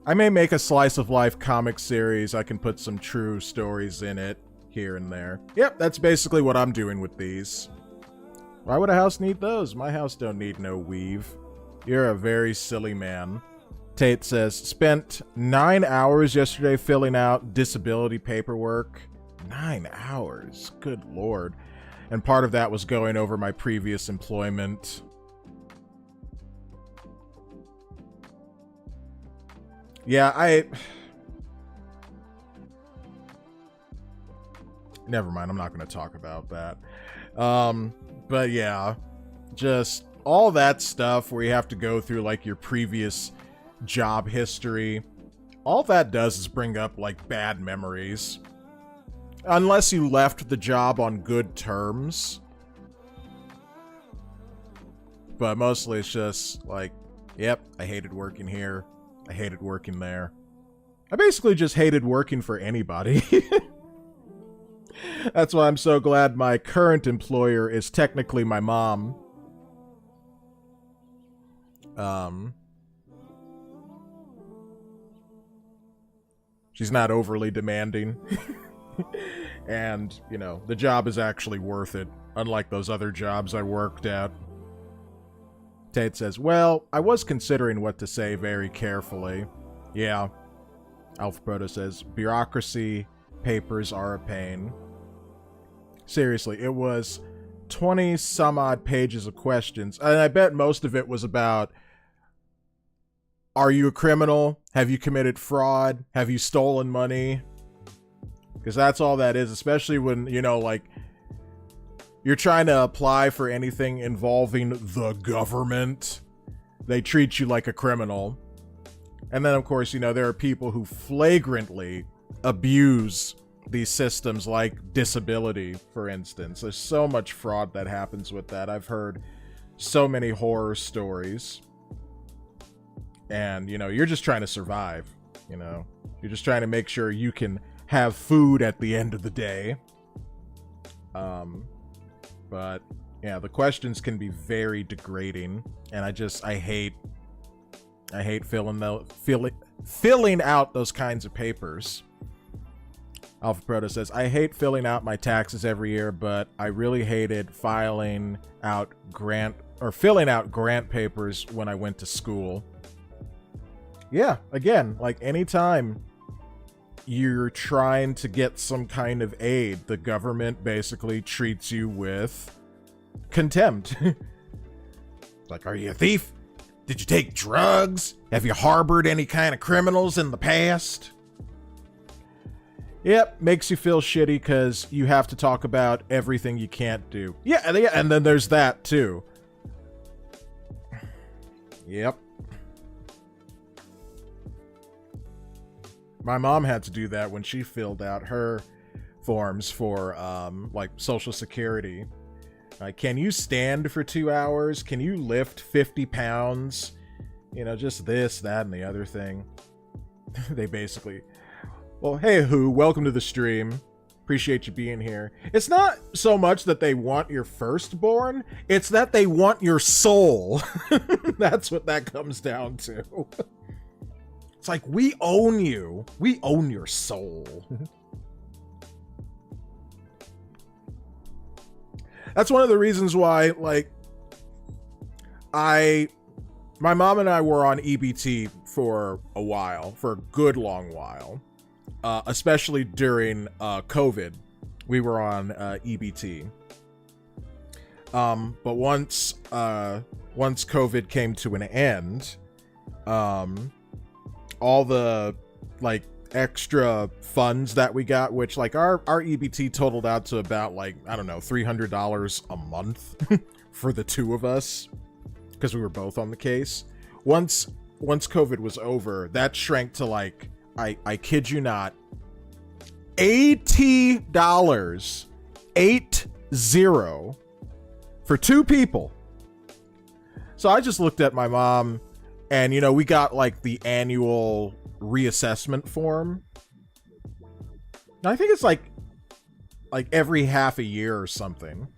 I may make a slice of life comic series. I can put some true stories in it here and there. Yep, that's basically what I'm doing with these. Why would a house need those? My house don't need no weave. You're a very silly man. Tate says, spent 9 hours yesterday filling out disability paperwork. 9 hours? Good lord. And part of that was going over my previous employment. Yeah, never mind, I'm not going to talk about that. But yeah, just all that stuff where you have to go through like your previous job history. All that does is bring up like bad memories. Unless you left the job on good terms. But mostly it's just like, yep, I hated working here. I hated working there. I basically just hated working for anybody. That's why I'm so glad my current employer is technically my mom. She's not overly demanding. And, you know, the job is actually worth it, unlike those other jobs I worked at. Tate says, well, I was considering what to say very carefully. Yeah. Alpha Proto says, bureaucracy papers are a pain. Seriously, it was 20 some odd pages of questions. And I bet most of it was about, are you a criminal? Have you committed fraud? Have you stolen money? Because that's all that is, especially when, you know, like, you're trying to apply for anything involving the government. They treat you like a criminal. And then, of course, you know, there are people who flagrantly abuse these systems, like disability, for instance. There's so much fraud that happens with that. I've heard so many horror stories. And, you know, you're just trying to survive, you know. You're just trying to make sure you can have food at the end of the day. But yeah, the questions can be very degrading, and I hate filling out those kinds of papers. Alpha Proto says, I hate filling out my taxes every year, but I really hated filling out grant papers when I went to school. Yeah, again, like anytime you're trying to get some kind of aid, the government basically treats you with contempt. Like, are you a thief? Did you take drugs? Have you harbored any kind of criminals in the past? Yep, makes you feel shitty because you have to talk about everything you can't do. Yeah, and then there's that too. Yep. My mom had to do that when she filled out her forms for, like, Social Security. Like, can you stand for 2 hours? Can you lift 50 pounds? You know, just this, that, and the other thing. They basically... Well, hey, Who, welcome to the stream. Appreciate you being here. It's not so much that they want your firstborn, it's that they want your soul. That's what that comes down to. It's like, we own you. We own your soul. That's one of the reasons why, like, my mom and I were on EBT for a while, for a good long while, especially during COVID. We were on EBT. But once COVID came to an end, all the, like, extra funds that we got, which, like, our EBT totaled out to about, like, I don't know, $300 a month for the two of us, because we were both on the case. Once COVID was over, that shrank to, like, I kid you not, $80, 80, for two people. So I just looked at my mom, and, you know, we got, like, the annual reassessment form. I think it's like every half a year or something.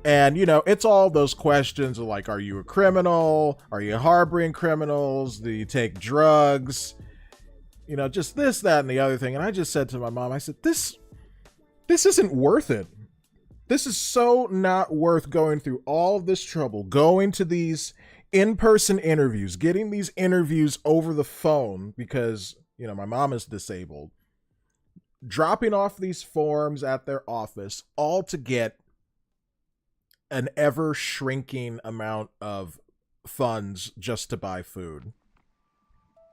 And, you know, it's all those questions of, like, are you a criminal? Are you harboring criminals? Do you take drugs? You know, just this, that, and the other thing. And I just said to my mom, I said, this isn't worth it. This is so not worth going through all of this trouble, going to these in-person interviews, getting these interviews over the phone because, you know, my mom is disabled, dropping off these forms at their office, all to get an ever-shrinking amount of funds just to buy food.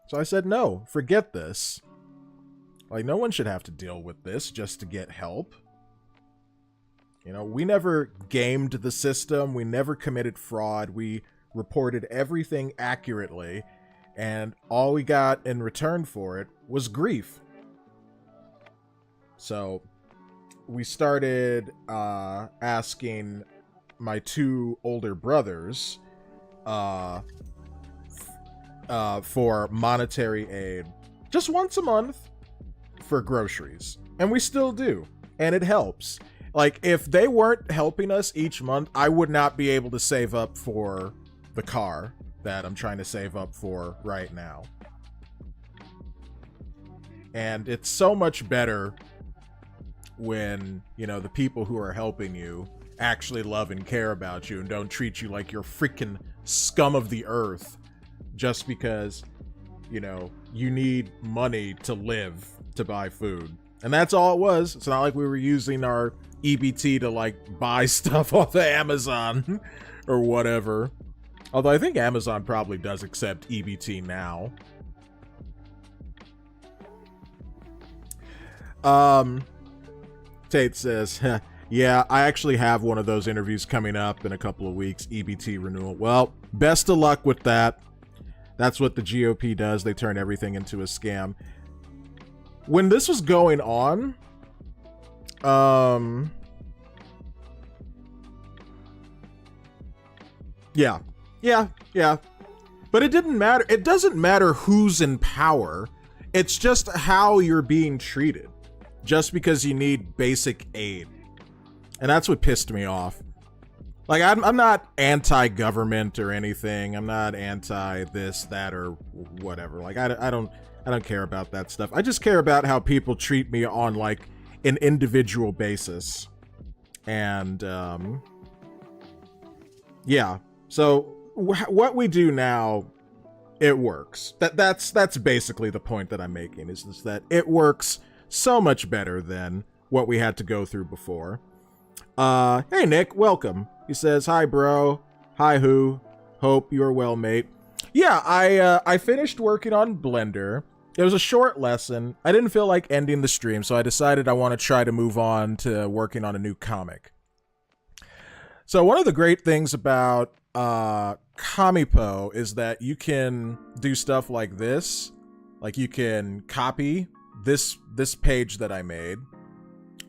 So I said, no, forget this. Like, no one should have to deal with this just to get help. You know, we never gamed the system. We never committed fraud. We reported everything accurately, and all we got in return for it was grief. So we started asking my two older brothers for monetary aid just once a month for groceries, and we still do, and it helps. Like, if they weren't helping us each month, I would not be able to save up for the car that I'm trying to save up for right now. And it's so much better when, you know, the people who are helping you actually love and care about you and don't treat you like you're freaking scum of the earth just because, you know, you need money to live, to buy food. And that's all it was. It's not like we were using our EBT to like buy stuff off of Amazon or whatever. Although I think Amazon probably does accept EBT now. Tate says, yeah, I actually have one of those interviews coming up in a couple of weeks, EBT renewal. Well, best of luck with that. That's what the GOP does. They turn everything into a scam. When this was going on, yeah. But it didn't matter. It doesn't matter who's in power. It's just how you're being treated. Just because you need basic aid. And that's what pissed me off. Like, I'm not anti-government or anything. I'm not anti this, that, or whatever. Like, I don't care about that stuff. I just care about how people treat me on, like, an individual basis. And, yeah. So, what we do now, it works. That's basically the point that I'm making, is just that it works so much better than what we had to go through before. Hey, Nick, welcome. He says, hi, bro. Hi, who? Hope you're well, mate. Yeah, I finished working on Blender. It was a short lesson. I didn't feel like ending the stream, so I decided I want to try to move on to working on a new comic. So one of the great things about ComiPo is that you can do stuff like this. Like, you can copy this page that I made.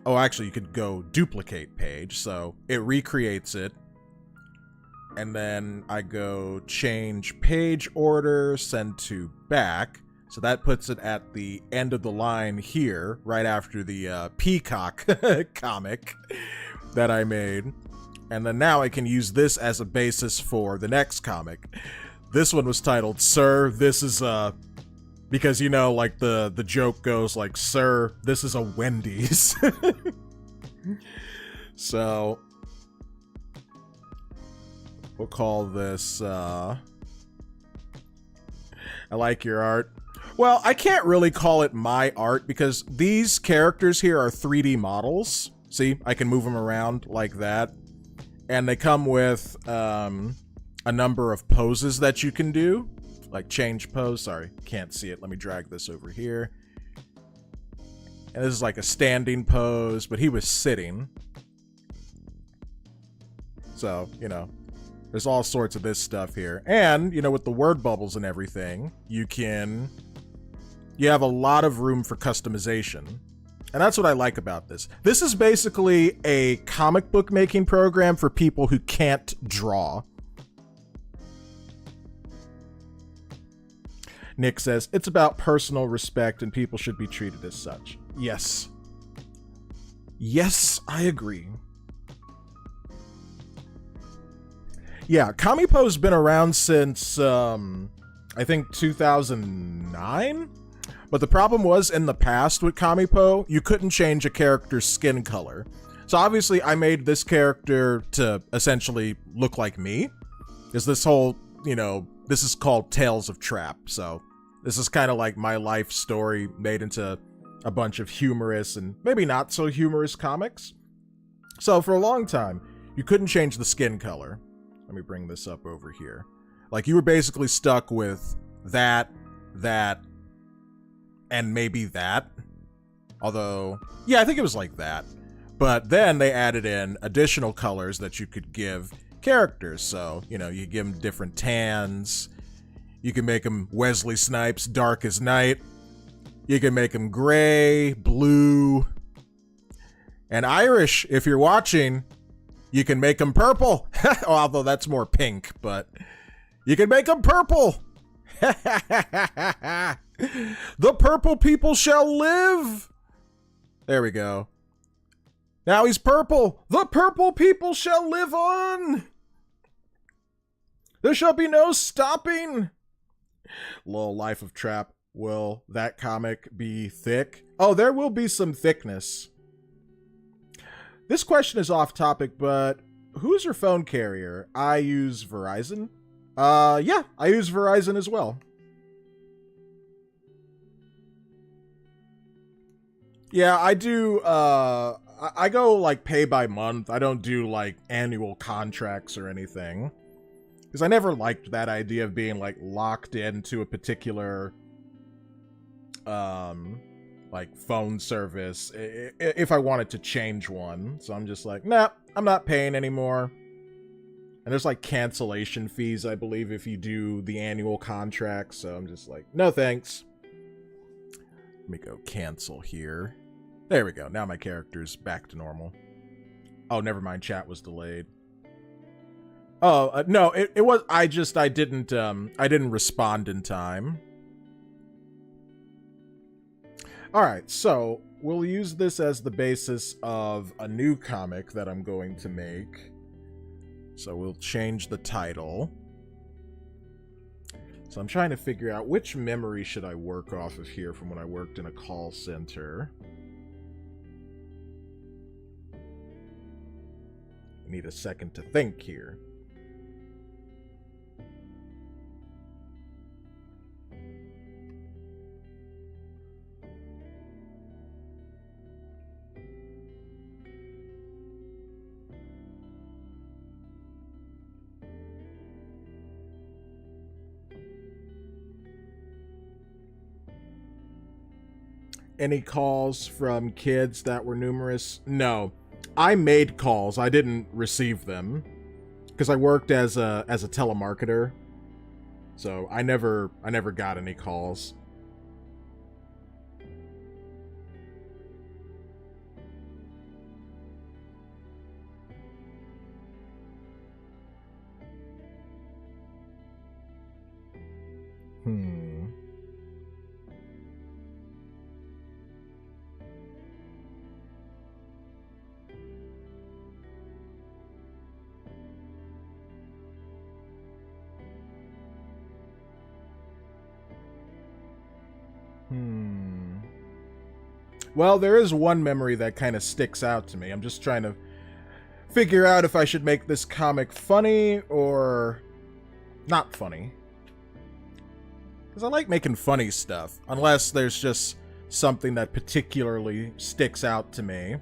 Oh, actually, you could go duplicate page, so it recreates it. And then I go change page order, send to back. So that puts it at the end of the line here, right after the Peacock comic that I made. And then now I can use this as a basis for the next comic. This one was titled, Sir, this is because, you know, like the joke goes like, sir, this is a Wendy's. So we'll call this, I like your art. Well, I can't really call it my art because these characters here are 3D models. See, I can move them around like that. And they come with a number of poses that you can do. Like change pose. Sorry, can't see it. Let me drag this over here. And this is like a standing pose, but he was sitting. So, you know, there's all sorts of this stuff here. And, you know, with the word bubbles and everything, you have a lot of room for customization. And that's what I like about this. This is basically a comic book making program for people who can't draw. Nick says, it's about personal respect and people should be treated as such. Yes. Yes, I agree. Yeah, ComiPo's been around since, I think 2009? But the problem was, in the past with ComiPo, you couldn't change a character's skin color. So obviously I made this character to essentially look like me. Because this whole, you know, this is called Tales of Trapp, so this is kind of like my life story made into a bunch of humorous and maybe not so humorous comics. So for a long time, you couldn't change the skin color. Let me bring this up over here. Like, you were basically stuck with that, and maybe that. Although, yeah, I think it was like that. But then they added in additional colors that you could give characters. So, you know, you give them different tans. You can make them Wesley Snipes, dark as night. You can make them gray, blue, and Irish. If you're watching, you can make them purple. Although that's more pink, but you can make them purple. The purple people shall live. There we go. Now he's purple. The purple people shall live on. There shall be no stopping. Lol, Life of Trapp. Will that comic be thick? Oh, there will be some thickness. This question is off topic, but who's your phone carrier? I use Verizon. Yeah, I use Verizon as well. Yeah, I do, I go like pay by month. I don't do like annual contracts or anything. Because I never liked that idea of being like locked into a particular like phone service if I wanted to change one. So I'm just like, nah, I'm not paying anymore. And there's like cancellation fees, I believe, if you do the annual contract. So I'm just like, no thanks. Let me go cancel here. There we go. Now my character's back to normal. Oh, never mind. Chat was delayed. Oh, no, it was, I didn't respond in time. All right, so we'll use this as the basis of a new comic that I'm going to make. So we'll change the title. So I'm trying to figure out which memory should I work off of here from when I worked in a call center. I need a second to think here. Any calls from kids that were numerous? No. I made calls. I didn't receive them. Because I worked as a telemarketer. So I never got any calls. Well, there is one memory that kind of sticks out to me. I'm just trying to figure out if I should make this comic funny or not funny. Because I like making funny stuff, unless there's just something that particularly sticks out to me.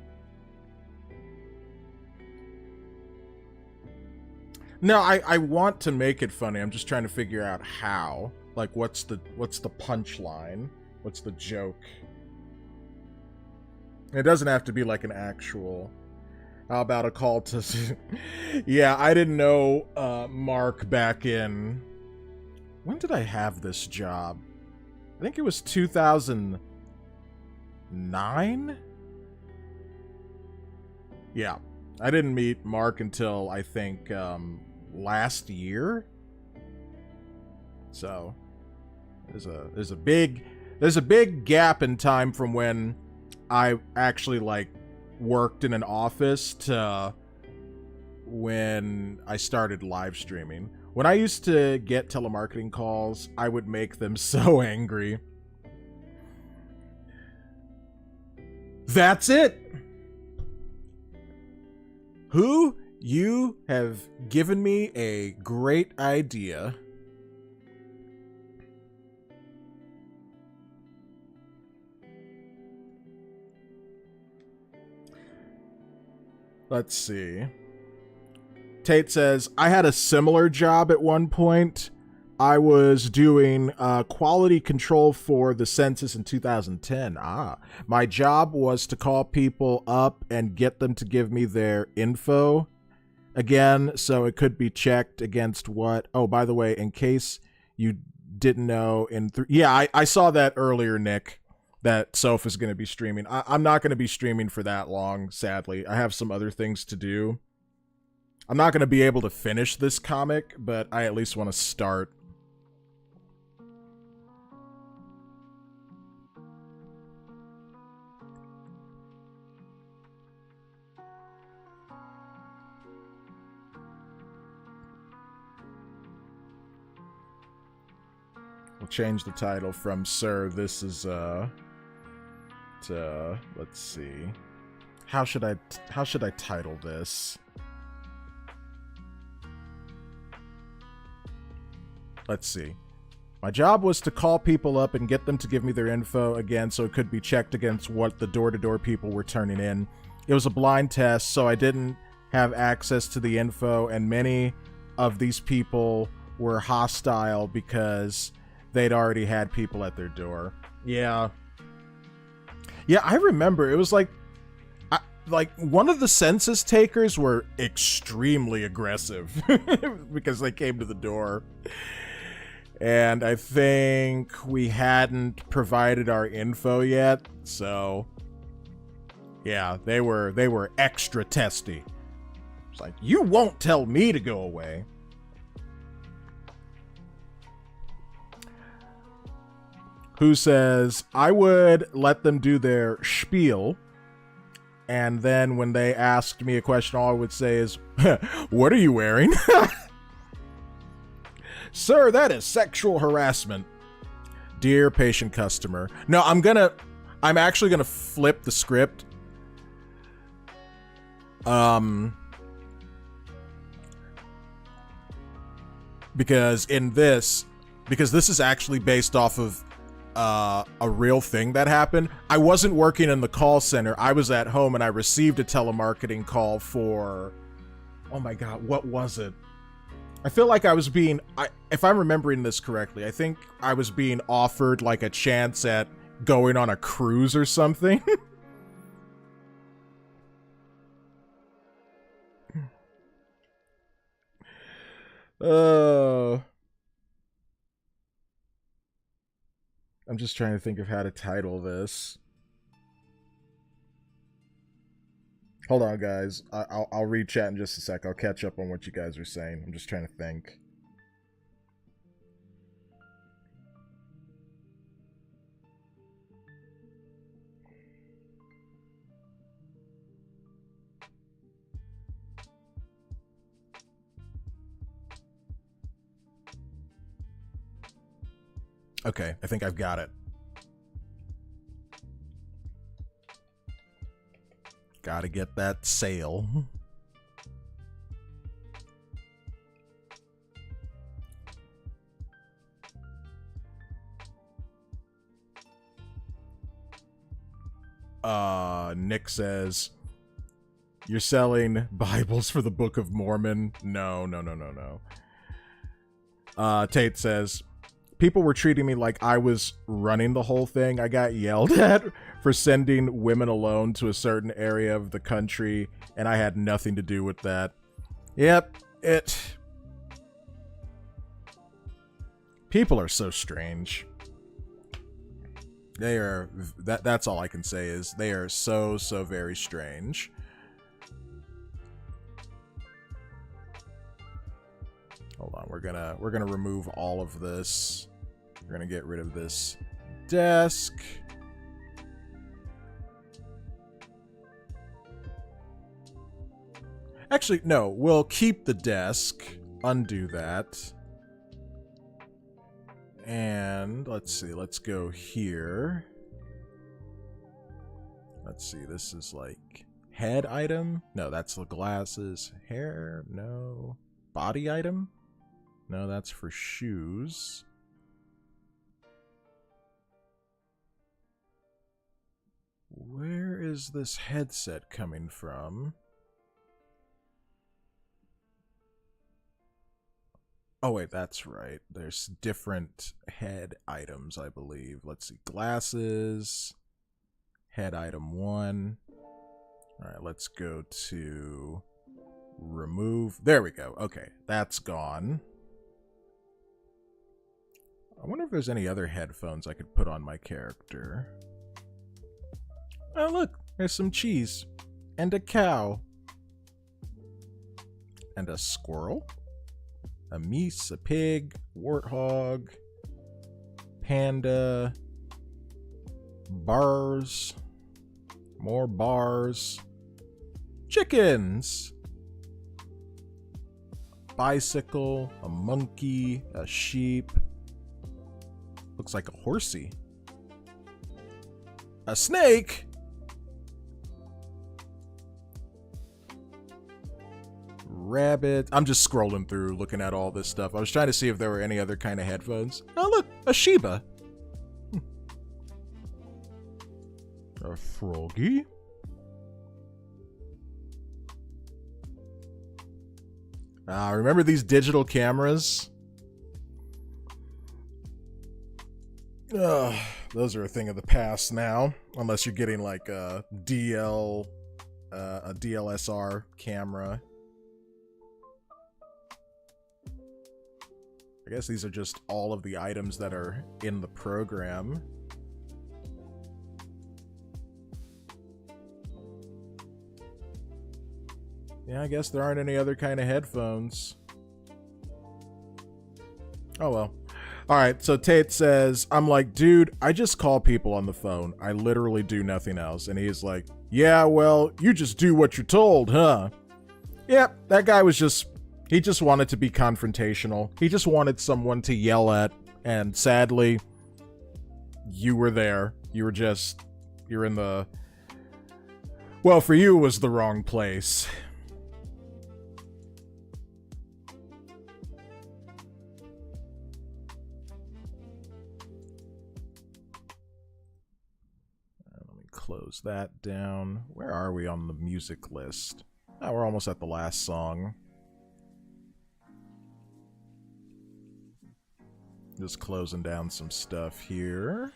No, I want to make it funny. I'm just trying to figure out how. Like, what's the punchline? What's the joke? It doesn't have to be like an actual... How about a call to... Yeah, I didn't know Mark back in... When did I have this job? I think it was 2009? Yeah. I didn't meet Mark until, I think, last year. So, there's a big gap in time from when I actually, like, worked in an office to when I started live streaming. When I used to get telemarketing calls, I would make them so angry. That's it! Who? You have given me a great idea. Let's see. Tate says, I had a similar job at one point. I was doing quality control for the census in 2010. My job was to call people up and get them to give me their info again, so it could be checked against what... Oh, by the way, in case you didn't know, yeah, I saw that earlier, Nick, that Soph is going to be streaming. I'm not going to be streaming for that long, sadly. I have some other things to do. I'm not going to be able to finish this comic, but I at least want to start. We'll change the title from Sir. This is, to, let's see. How should I title this? Let's see. My job was to call people up and get them to give me their info again so it could be checked against what the door-to-door people were turning in. it was a blind test, so I didn't have access to the info, and many of these people were hostile because they'd already had people at their door. Yeah. Yeah, I remember. It was like one of the census takers were extremely aggressive because they came to the door. And I think we hadn't provided our info yet, so yeah, they were extra testy. It's like, you won't tell me to go away. Who says, I would let them do their spiel, and then when they asked me a question, all I would say is, what are you wearing? Sir, that is sexual harassment. Dear patient customer. No, I'm actually gonna flip the script. Because this is actually based off of a real thing that happened. I wasn't working in the call center. I was at home and I received a telemarketing call for, oh my God, what was it? I feel like I was being, if I'm remembering this correctly, I think I was being offered like a chance at going on a cruise or something. I'm just trying to think of how to title this. Hold on, guys. I'll read chat in just a sec. I'll catch up on what you guys are saying. I'm just trying to think. Okay, I think I've got it. Gotta get that sale. Nick says, you're selling Bibles for the Book of Mormon? No. Tate says, people were treating me like I was running the whole thing. I got yelled at for sending women alone to a certain area of the country, and I had nothing to do with that. Yep, people are so strange. They are, that's all I can say is they are so very strange. Hold on, we're gonna remove all of this. We're gonna get rid of this desk. Actually, no, we'll keep the desk. Undo that. And let's see, let's go here. Let's see, this is like head item. No, that's the glasses. Hair, no. Body item? No, that's for shoes. Where is this headset coming from? Oh wait, that's right. There's different head items, I believe. Let's see. Glasses. Head item 1. Alright, let's go to remove. There we go. Okay, that's gone. I wonder if there's any other headphones I could put on my character. Oh look, there's some cheese. And a cow. And a squirrel. A meese, a pig, warthog, panda, bars, more bars, chickens, bicycle, a monkey, a sheep, looks like a horsey, a snake, rabbit. I'm just scrolling through looking at all this stuff. I was trying to see if there were any other kind of headphones. Oh look, a Shiba. A froggy. Remember these digital cameras? Those are a thing of the past now, unless you're getting like a DLSR camera. I guess these are just all of the items that are in the program. Yeah, I guess there aren't any other kind of headphones. Oh well. Alright, so Tate says, I'm like, dude, I just call people on the phone. I literally do nothing else. And he's like, yeah, well, you just do what you're told, huh? Yep, that guy was he just wanted to be confrontational. He just wanted someone to yell at. And sadly, you were there. You're in the... Well, for you, it was the wrong place. Close that down. Where are we on the music list? Oh, we're almost at the last song. Just closing down some stuff here.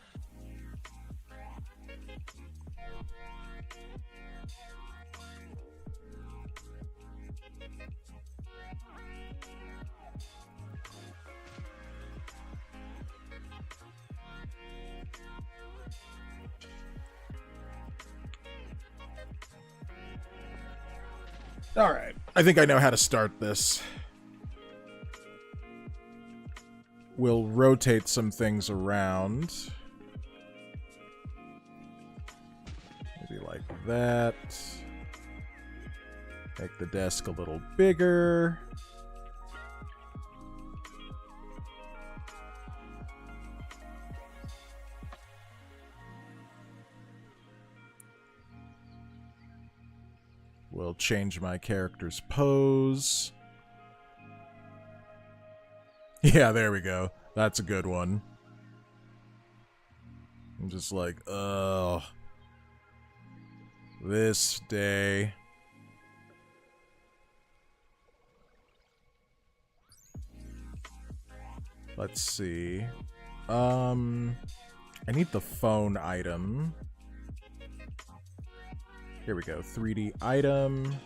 Alright, I think I know how to start this. We'll rotate some things around. Maybe like that. Make the desk a little bigger. We'll change my character's pose. Yeah, there we go. That's a good one. I'm just like, ugh. This day. Let's see. I need the phone item. Here we go, 3D item.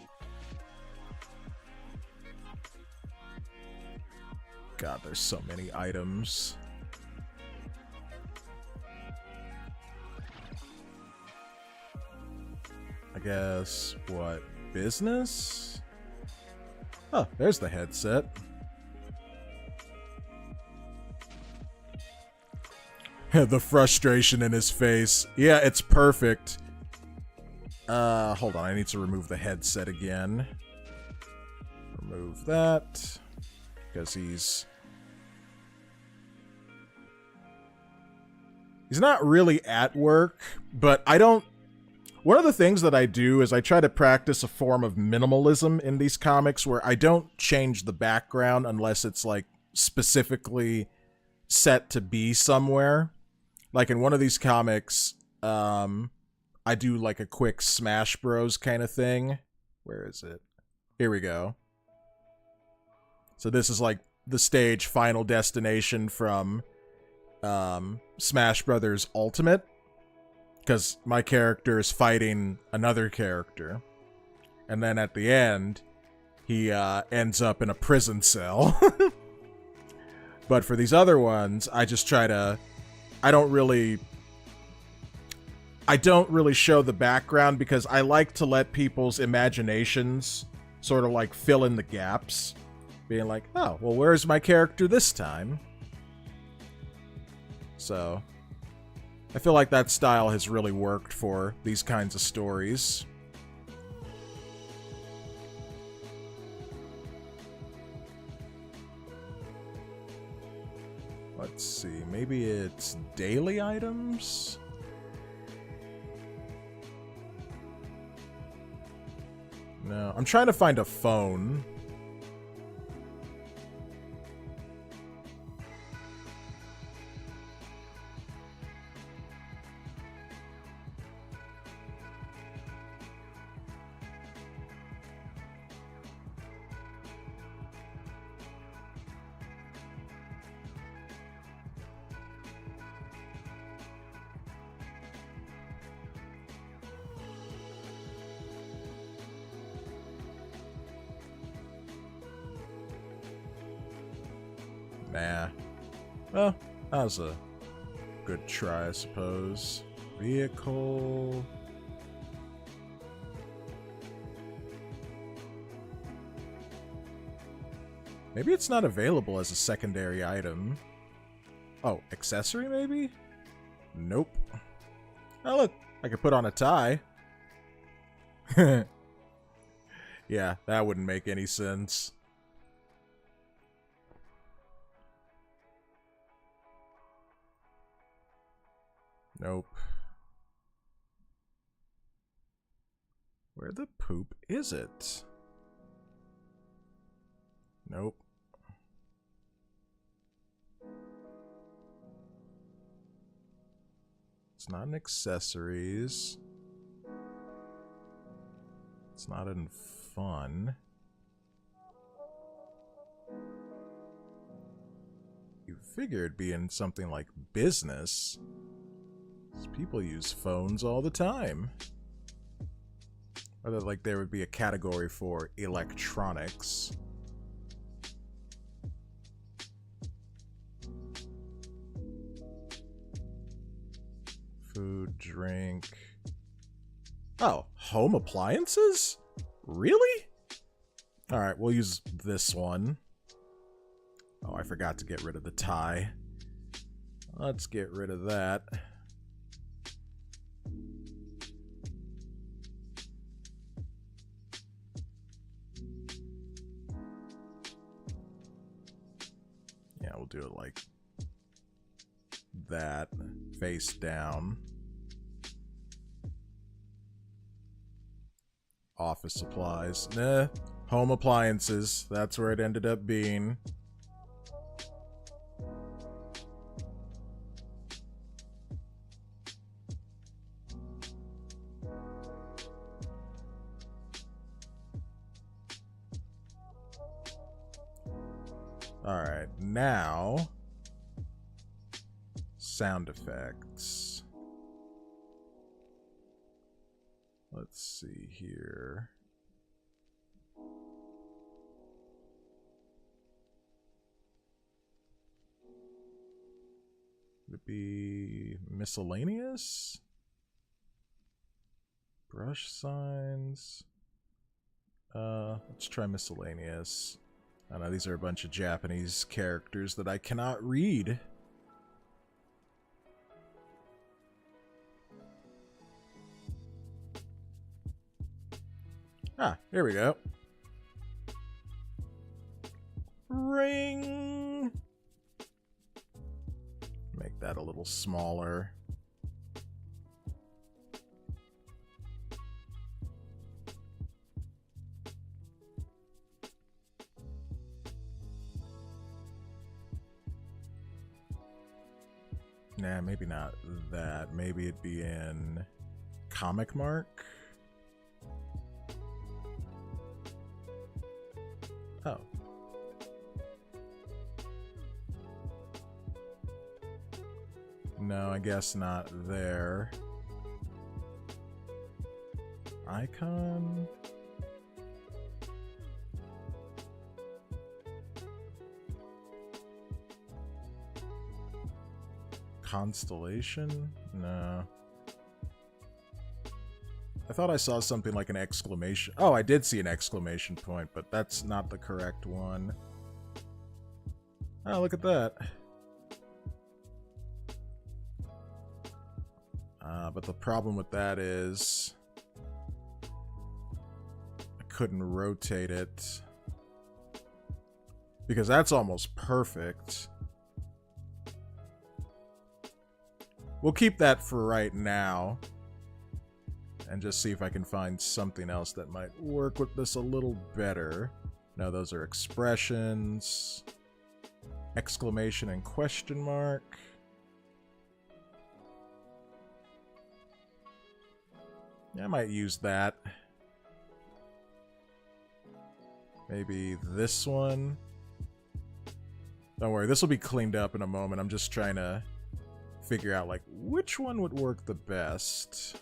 God, there's so many items. I guess, what, business? Oh, there's the headset. The frustration in his face. Yeah, it's perfect. Hold on, I need to remove the headset again. Remove that. Because he's not really at work, but I don't... One of the things that I do is I try to practice a form of minimalism in these comics where I don't change the background unless it's, like, specifically set to be somewhere. Like, in one of these comics, I do like a quick Smash Bros kind of thing. Where is it? Here we go. So this is like the stage Final Destination from Smash Brothers Ultimate. Because my character is fighting another character. And then at the end, he ends up in a prison cell. But for these other ones, I just try to... I don't really show the background because I like to let people's imaginations sort of like fill in the gaps. Being like, oh, well, where's my character this time? So, I feel like that style has really worked for these kinds of stories. Let's see, maybe it's daily items? No, I'm trying to find a phone. Nah. Well, that was a good try, I suppose. Vehicle. Maybe it's not available as a secondary item. Oh, accessory maybe? Nope. Oh look, I could put on a tie. Yeah, that wouldn't make any sense. Nope. Where the poop is it? Nope. It's not in accessories. It's not in fun. You figure it'd be in something like business. People use phones all the time. Or that, like, there would be a category for electronics. Food, drink. Oh, home appliances? Really? Alright, we'll use this one. Oh, I forgot to get rid of the tie. Let's get rid of that. Yeah, we'll do it like that, face down. Office supplies. Nah, home appliances. That's where it ended up being. Alright, now sound effects. Let's see here. Would it be miscellaneous? Brush signs. Let's try miscellaneous. I know these are a bunch of Japanese characters that I cannot read. Ah, here we go. Ring! Make that a little smaller. Nah, maybe not that. Maybe it'd be in Comic Mark. Oh. No, I guess not there. Icon? Constellation? No. I thought I saw something like an exclamation. Oh, I did see an exclamation point, but that's not the correct one. Oh, look at that. But the problem with that is I couldn't rotate it because that's almost perfect. We'll keep that for right now and just see if I can find something else that might work with this a little better. No, those are expressions. Exclamation and question mark. Yeah, I might use that. Maybe this one. Don't worry, this will be cleaned up in a moment. I'm just trying to figure out, like, which one would work the best.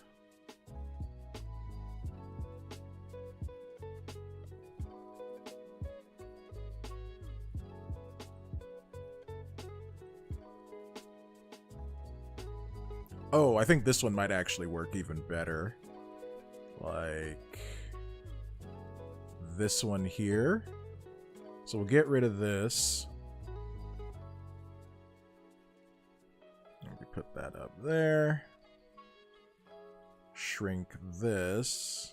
Oh, I think this one might actually work even better. Like this one here. So we'll get rid of this. Maybe put that up there. Shrink this.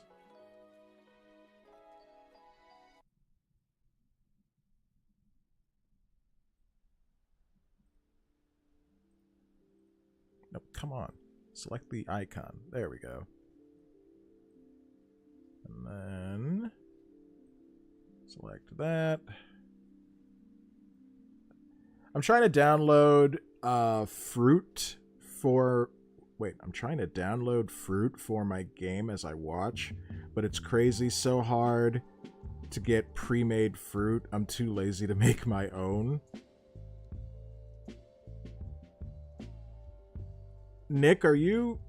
Nope, come on. Select the icon. There we go. And then select that. I'm trying to download Fruit for... Wait, I'm trying to download Fruit for my game as I watch, but it's crazy so hard to get pre-made Fruit. I'm too lazy to make my own. Nick, are you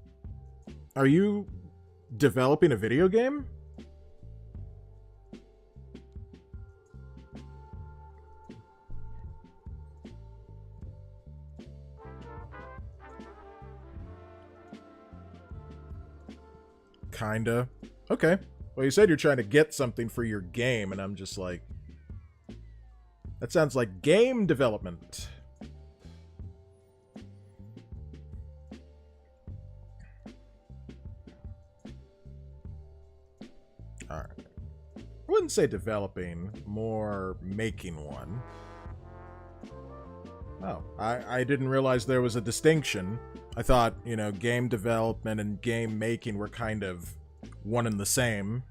developing a video game? Kinda. Okay. Well, you said you're trying to get something for your game, and I'm just like... That sounds like game development. Alright. I wouldn't say developing, more making one. Oh, I didn't realize there was a distinction. I thought, you know, game development and game making were kind of one and the same.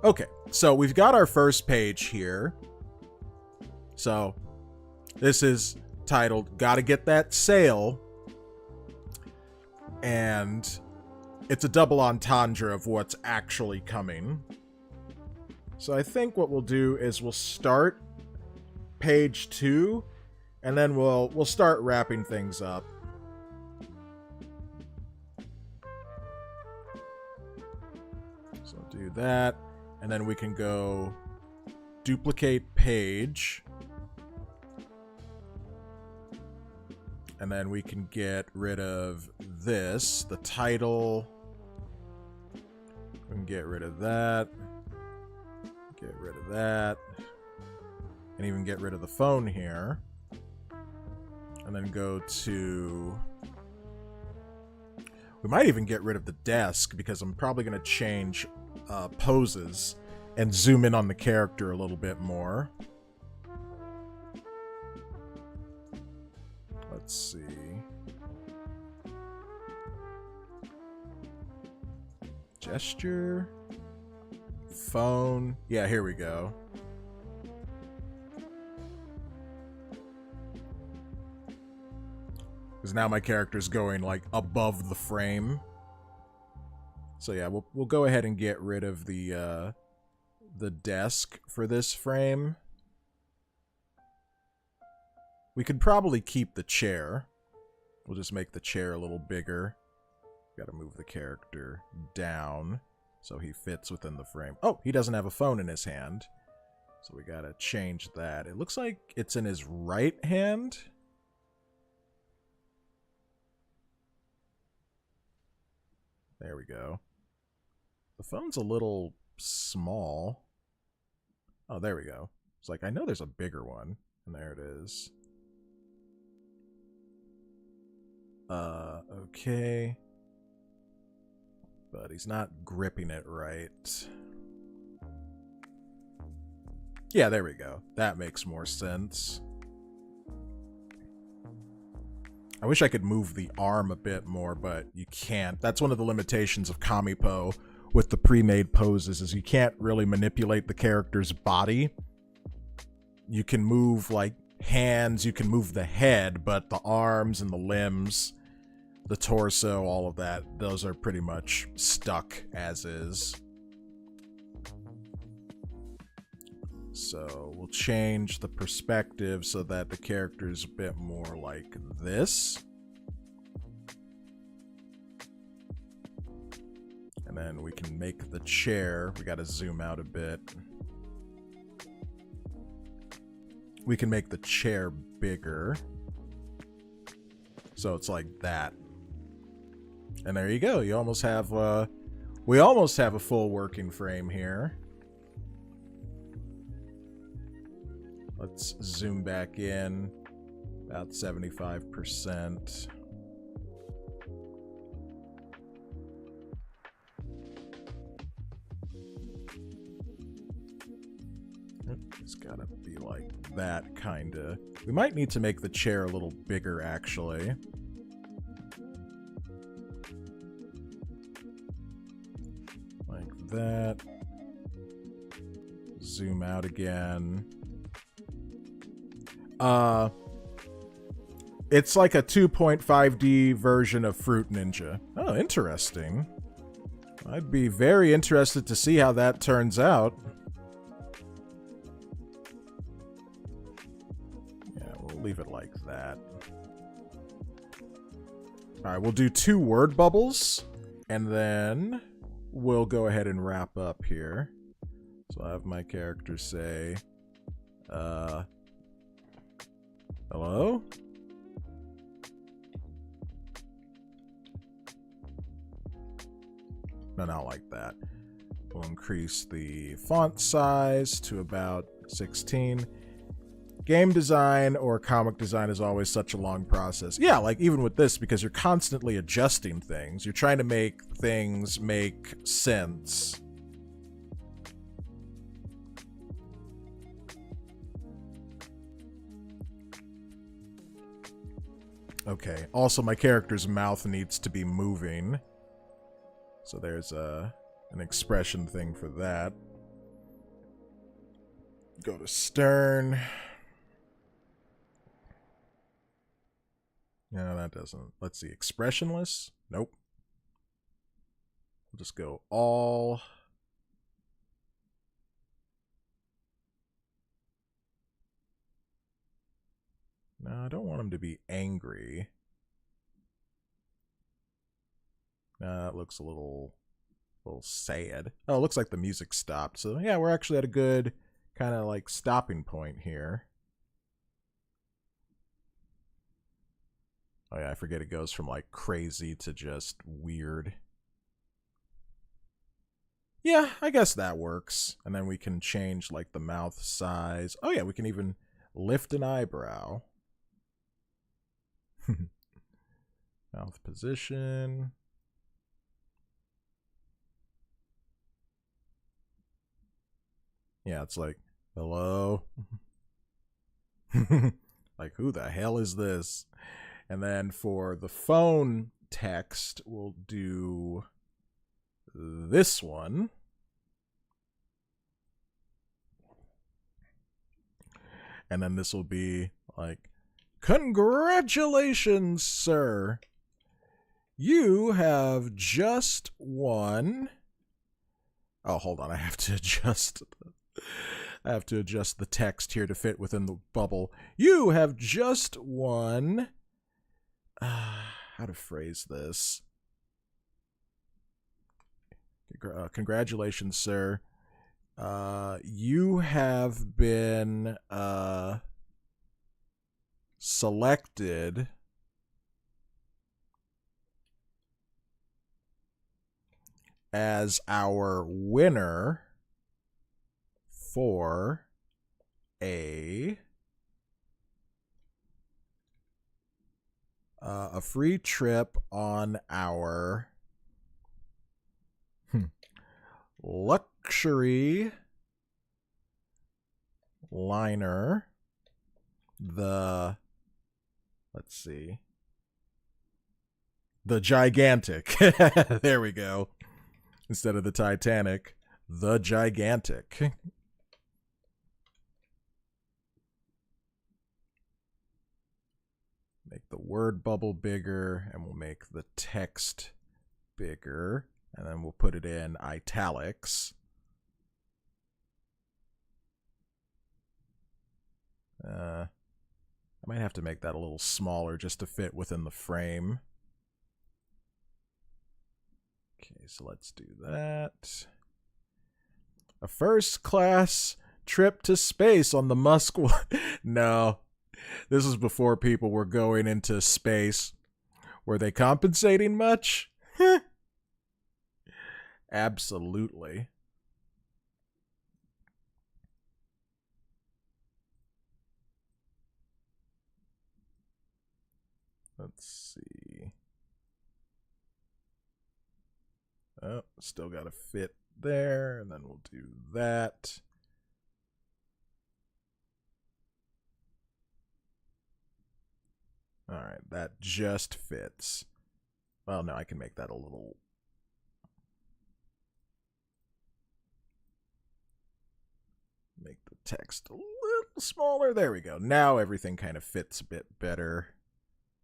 Okay, so we've got our first page here. So, this is titled, Gotta Get That Sale. And it's a double entendre of what's actually coming. So I think what we'll do is we'll start page 2, and then we'll start wrapping things up. So I'll do that, and then we can go duplicate page. And then we can get rid of this, the title. We can get rid of that. Get rid of that. And even get rid of the phone here. And then go to... We might even get rid of the desk, because I'm probably going to change poses and zoom in on the character a little bit more. Let's see. Gesture. Phone. Yeah, here we go. Because now my character's going, like, above the frame. So yeah, we'll go ahead and get rid of the desk for this frame. We could probably keep the chair. We'll just make the chair a little bigger. Gotta move the character down so he fits within the frame. Oh, he doesn't have a phone in his hand. So we gotta change that. It looks like it's in his right hand. There we go. The phone's a little small. Oh, there we go. It's like, I know there's a bigger one. And there it is. Okay. But he's not gripping it right. Yeah, there we go. That makes more sense. I wish I could move the arm a bit more, but you can't. That's one of the limitations of ComiPo with the pre-made poses, is you can't really manipulate the character's body. You can move, like, hands, you can move the head, but the arms and the limbs, the torso, all of that, those are pretty much stuck as is. So we'll change the perspective so that the character's a bit more like this. And then we can make the chair, we gotta zoom out a bit. We can make the chair bigger. So it's like that. And there you go. You almost have, we almost have a full working frame here. Let's zoom back in. About 75%. It's gotta be like that, kinda. We might need to make the chair a little bigger, actually. Like that. Zoom out again. It's like a 2.5D version of Fruit Ninja. Oh, interesting. I'd be very interested to see how that turns out. Leave it like that. Alright, we'll do 2 word bubbles, and then we'll go ahead and wrap up here. So I have my character say, hello? No, not like that. We'll increase the font size to about 16. Game design or comic design is always such a long process. Yeah, like even with this, because you're constantly adjusting things. You're trying to make things make sense. Okay, also my character's mouth needs to be moving. So there's an expression thing for that. Go to Stern. No, that doesn't. Let's see. Expressionless? Nope. We'll just go all. No, I don't want him to be angry. No, that looks a little sad. Oh, it looks like the music stopped. So yeah, we're actually at a good kind of like stopping point here. Oh yeah, I forget it goes from like crazy to just weird. Yeah, I guess that works. And then we can change like the mouth size. Oh yeah, we can even lift an eyebrow. Mouth position. Yeah, it's like, hello? Like, who the hell is this? And then for the phone text, we'll do this one. And then this will be like, congratulations, sir. You have just won. Oh, hold on. I have to adjust the text here to fit within the bubble. You have just won. How to phrase this? Congratulations, sir. You have been selected as our winner for a free trip on our luxury liner, the Gigantic. There we go. Instead of the Titanic, the Gigantic. Make the word bubble bigger, and we'll make the text bigger, and then we'll put it in italics. I might have to make that a little smaller just to fit within the frame. Okay, so let's do that. A first-class trip to space on the Musk. No, this is before people were going into space. Were they compensating much? Absolutely. Let's see. Oh, still got to fit there, and then we'll do that. All right, that just fits. Well, no, I can make that a little... Make the text a little smaller. There we go. Now everything kind of fits a bit better.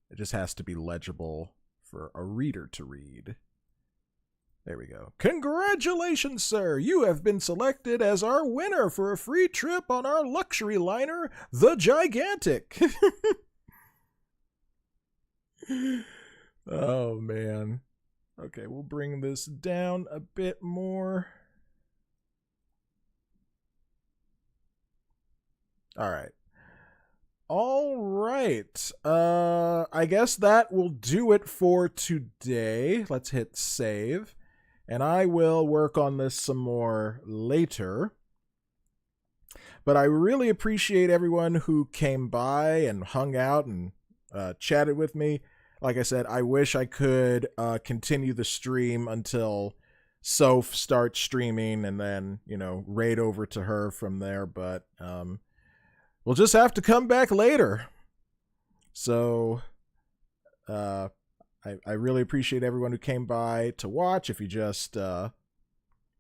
It just has to be legible for a reader to read. There we go. Congratulations, sir! You have been selected as our winner for a free trip on our luxury liner, the Gigantic. Oh, man. Okay, we'll bring this down a bit more. All right. All right. I guess that will do it for today. Let's hit save. And I will work on this some more later. But I really appreciate everyone who came by and hung out and chatted with me. Like I said, I wish I could continue the stream until Soph starts streaming and then, you know, raid over to her from there. But we'll just have to come back later. So I really appreciate everyone who came by to watch. If you just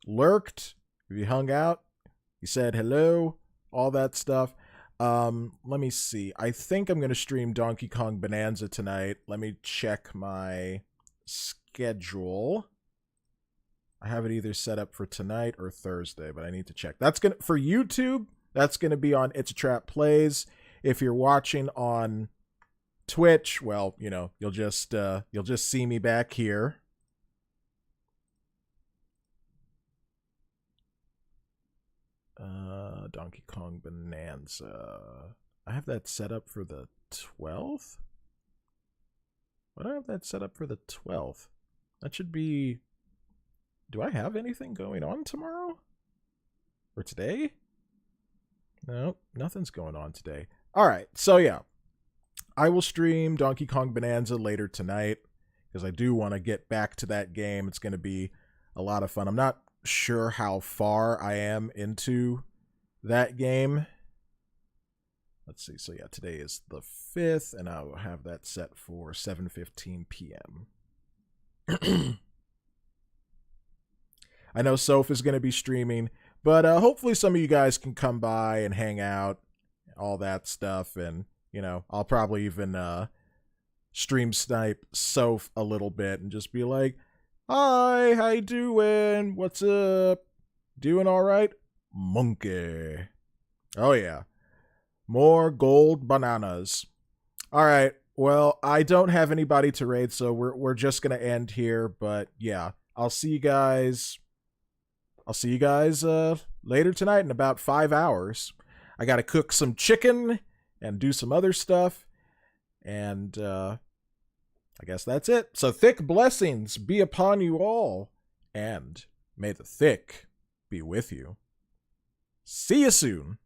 lurked, if you hung out, you said hello, all that stuff. Let me see. I think I'm going to stream Donkey Kong Bonanza tonight. Let me check my schedule. I have it either set up for tonight or Thursday, but I need to check. That's going to, for YouTube, that's going to be on It's a Trap Plays. If you're watching on Twitch, well, you know, you'll just see me back here. Donkey Kong Bonanza. I have that set up for the 12th? Why do I have that set up for the 12th? That should be... Do I have anything going on tomorrow? Or today? No, nothing's going on today. Alright, so yeah. I will stream Donkey Kong Bonanza later tonight, because I do want to get back to that game. It's going to be a lot of fun. I'm not sure how far I am into that game. Let's see. So yeah, today is the 5th, and I will have that set for 7:15 p.m. I know Soph is going to be streaming, but hopefully some of you guys can come by and hang out, all that stuff, and, you know, I'll probably even stream snipe Soph a little bit and just be like, hi, how you doing? What's up? Doing all right? Monkey. Oh, yeah. More gold bananas. All right. Well, I don't have anybody to raid, so we're just going to end here. But, yeah, I'll see you guys. I'll see you guys later tonight in about 5 hours. I got to cook some chicken and do some other stuff. And I guess that's it. So thick blessings be upon you all, and may the thick be with you. See you soon.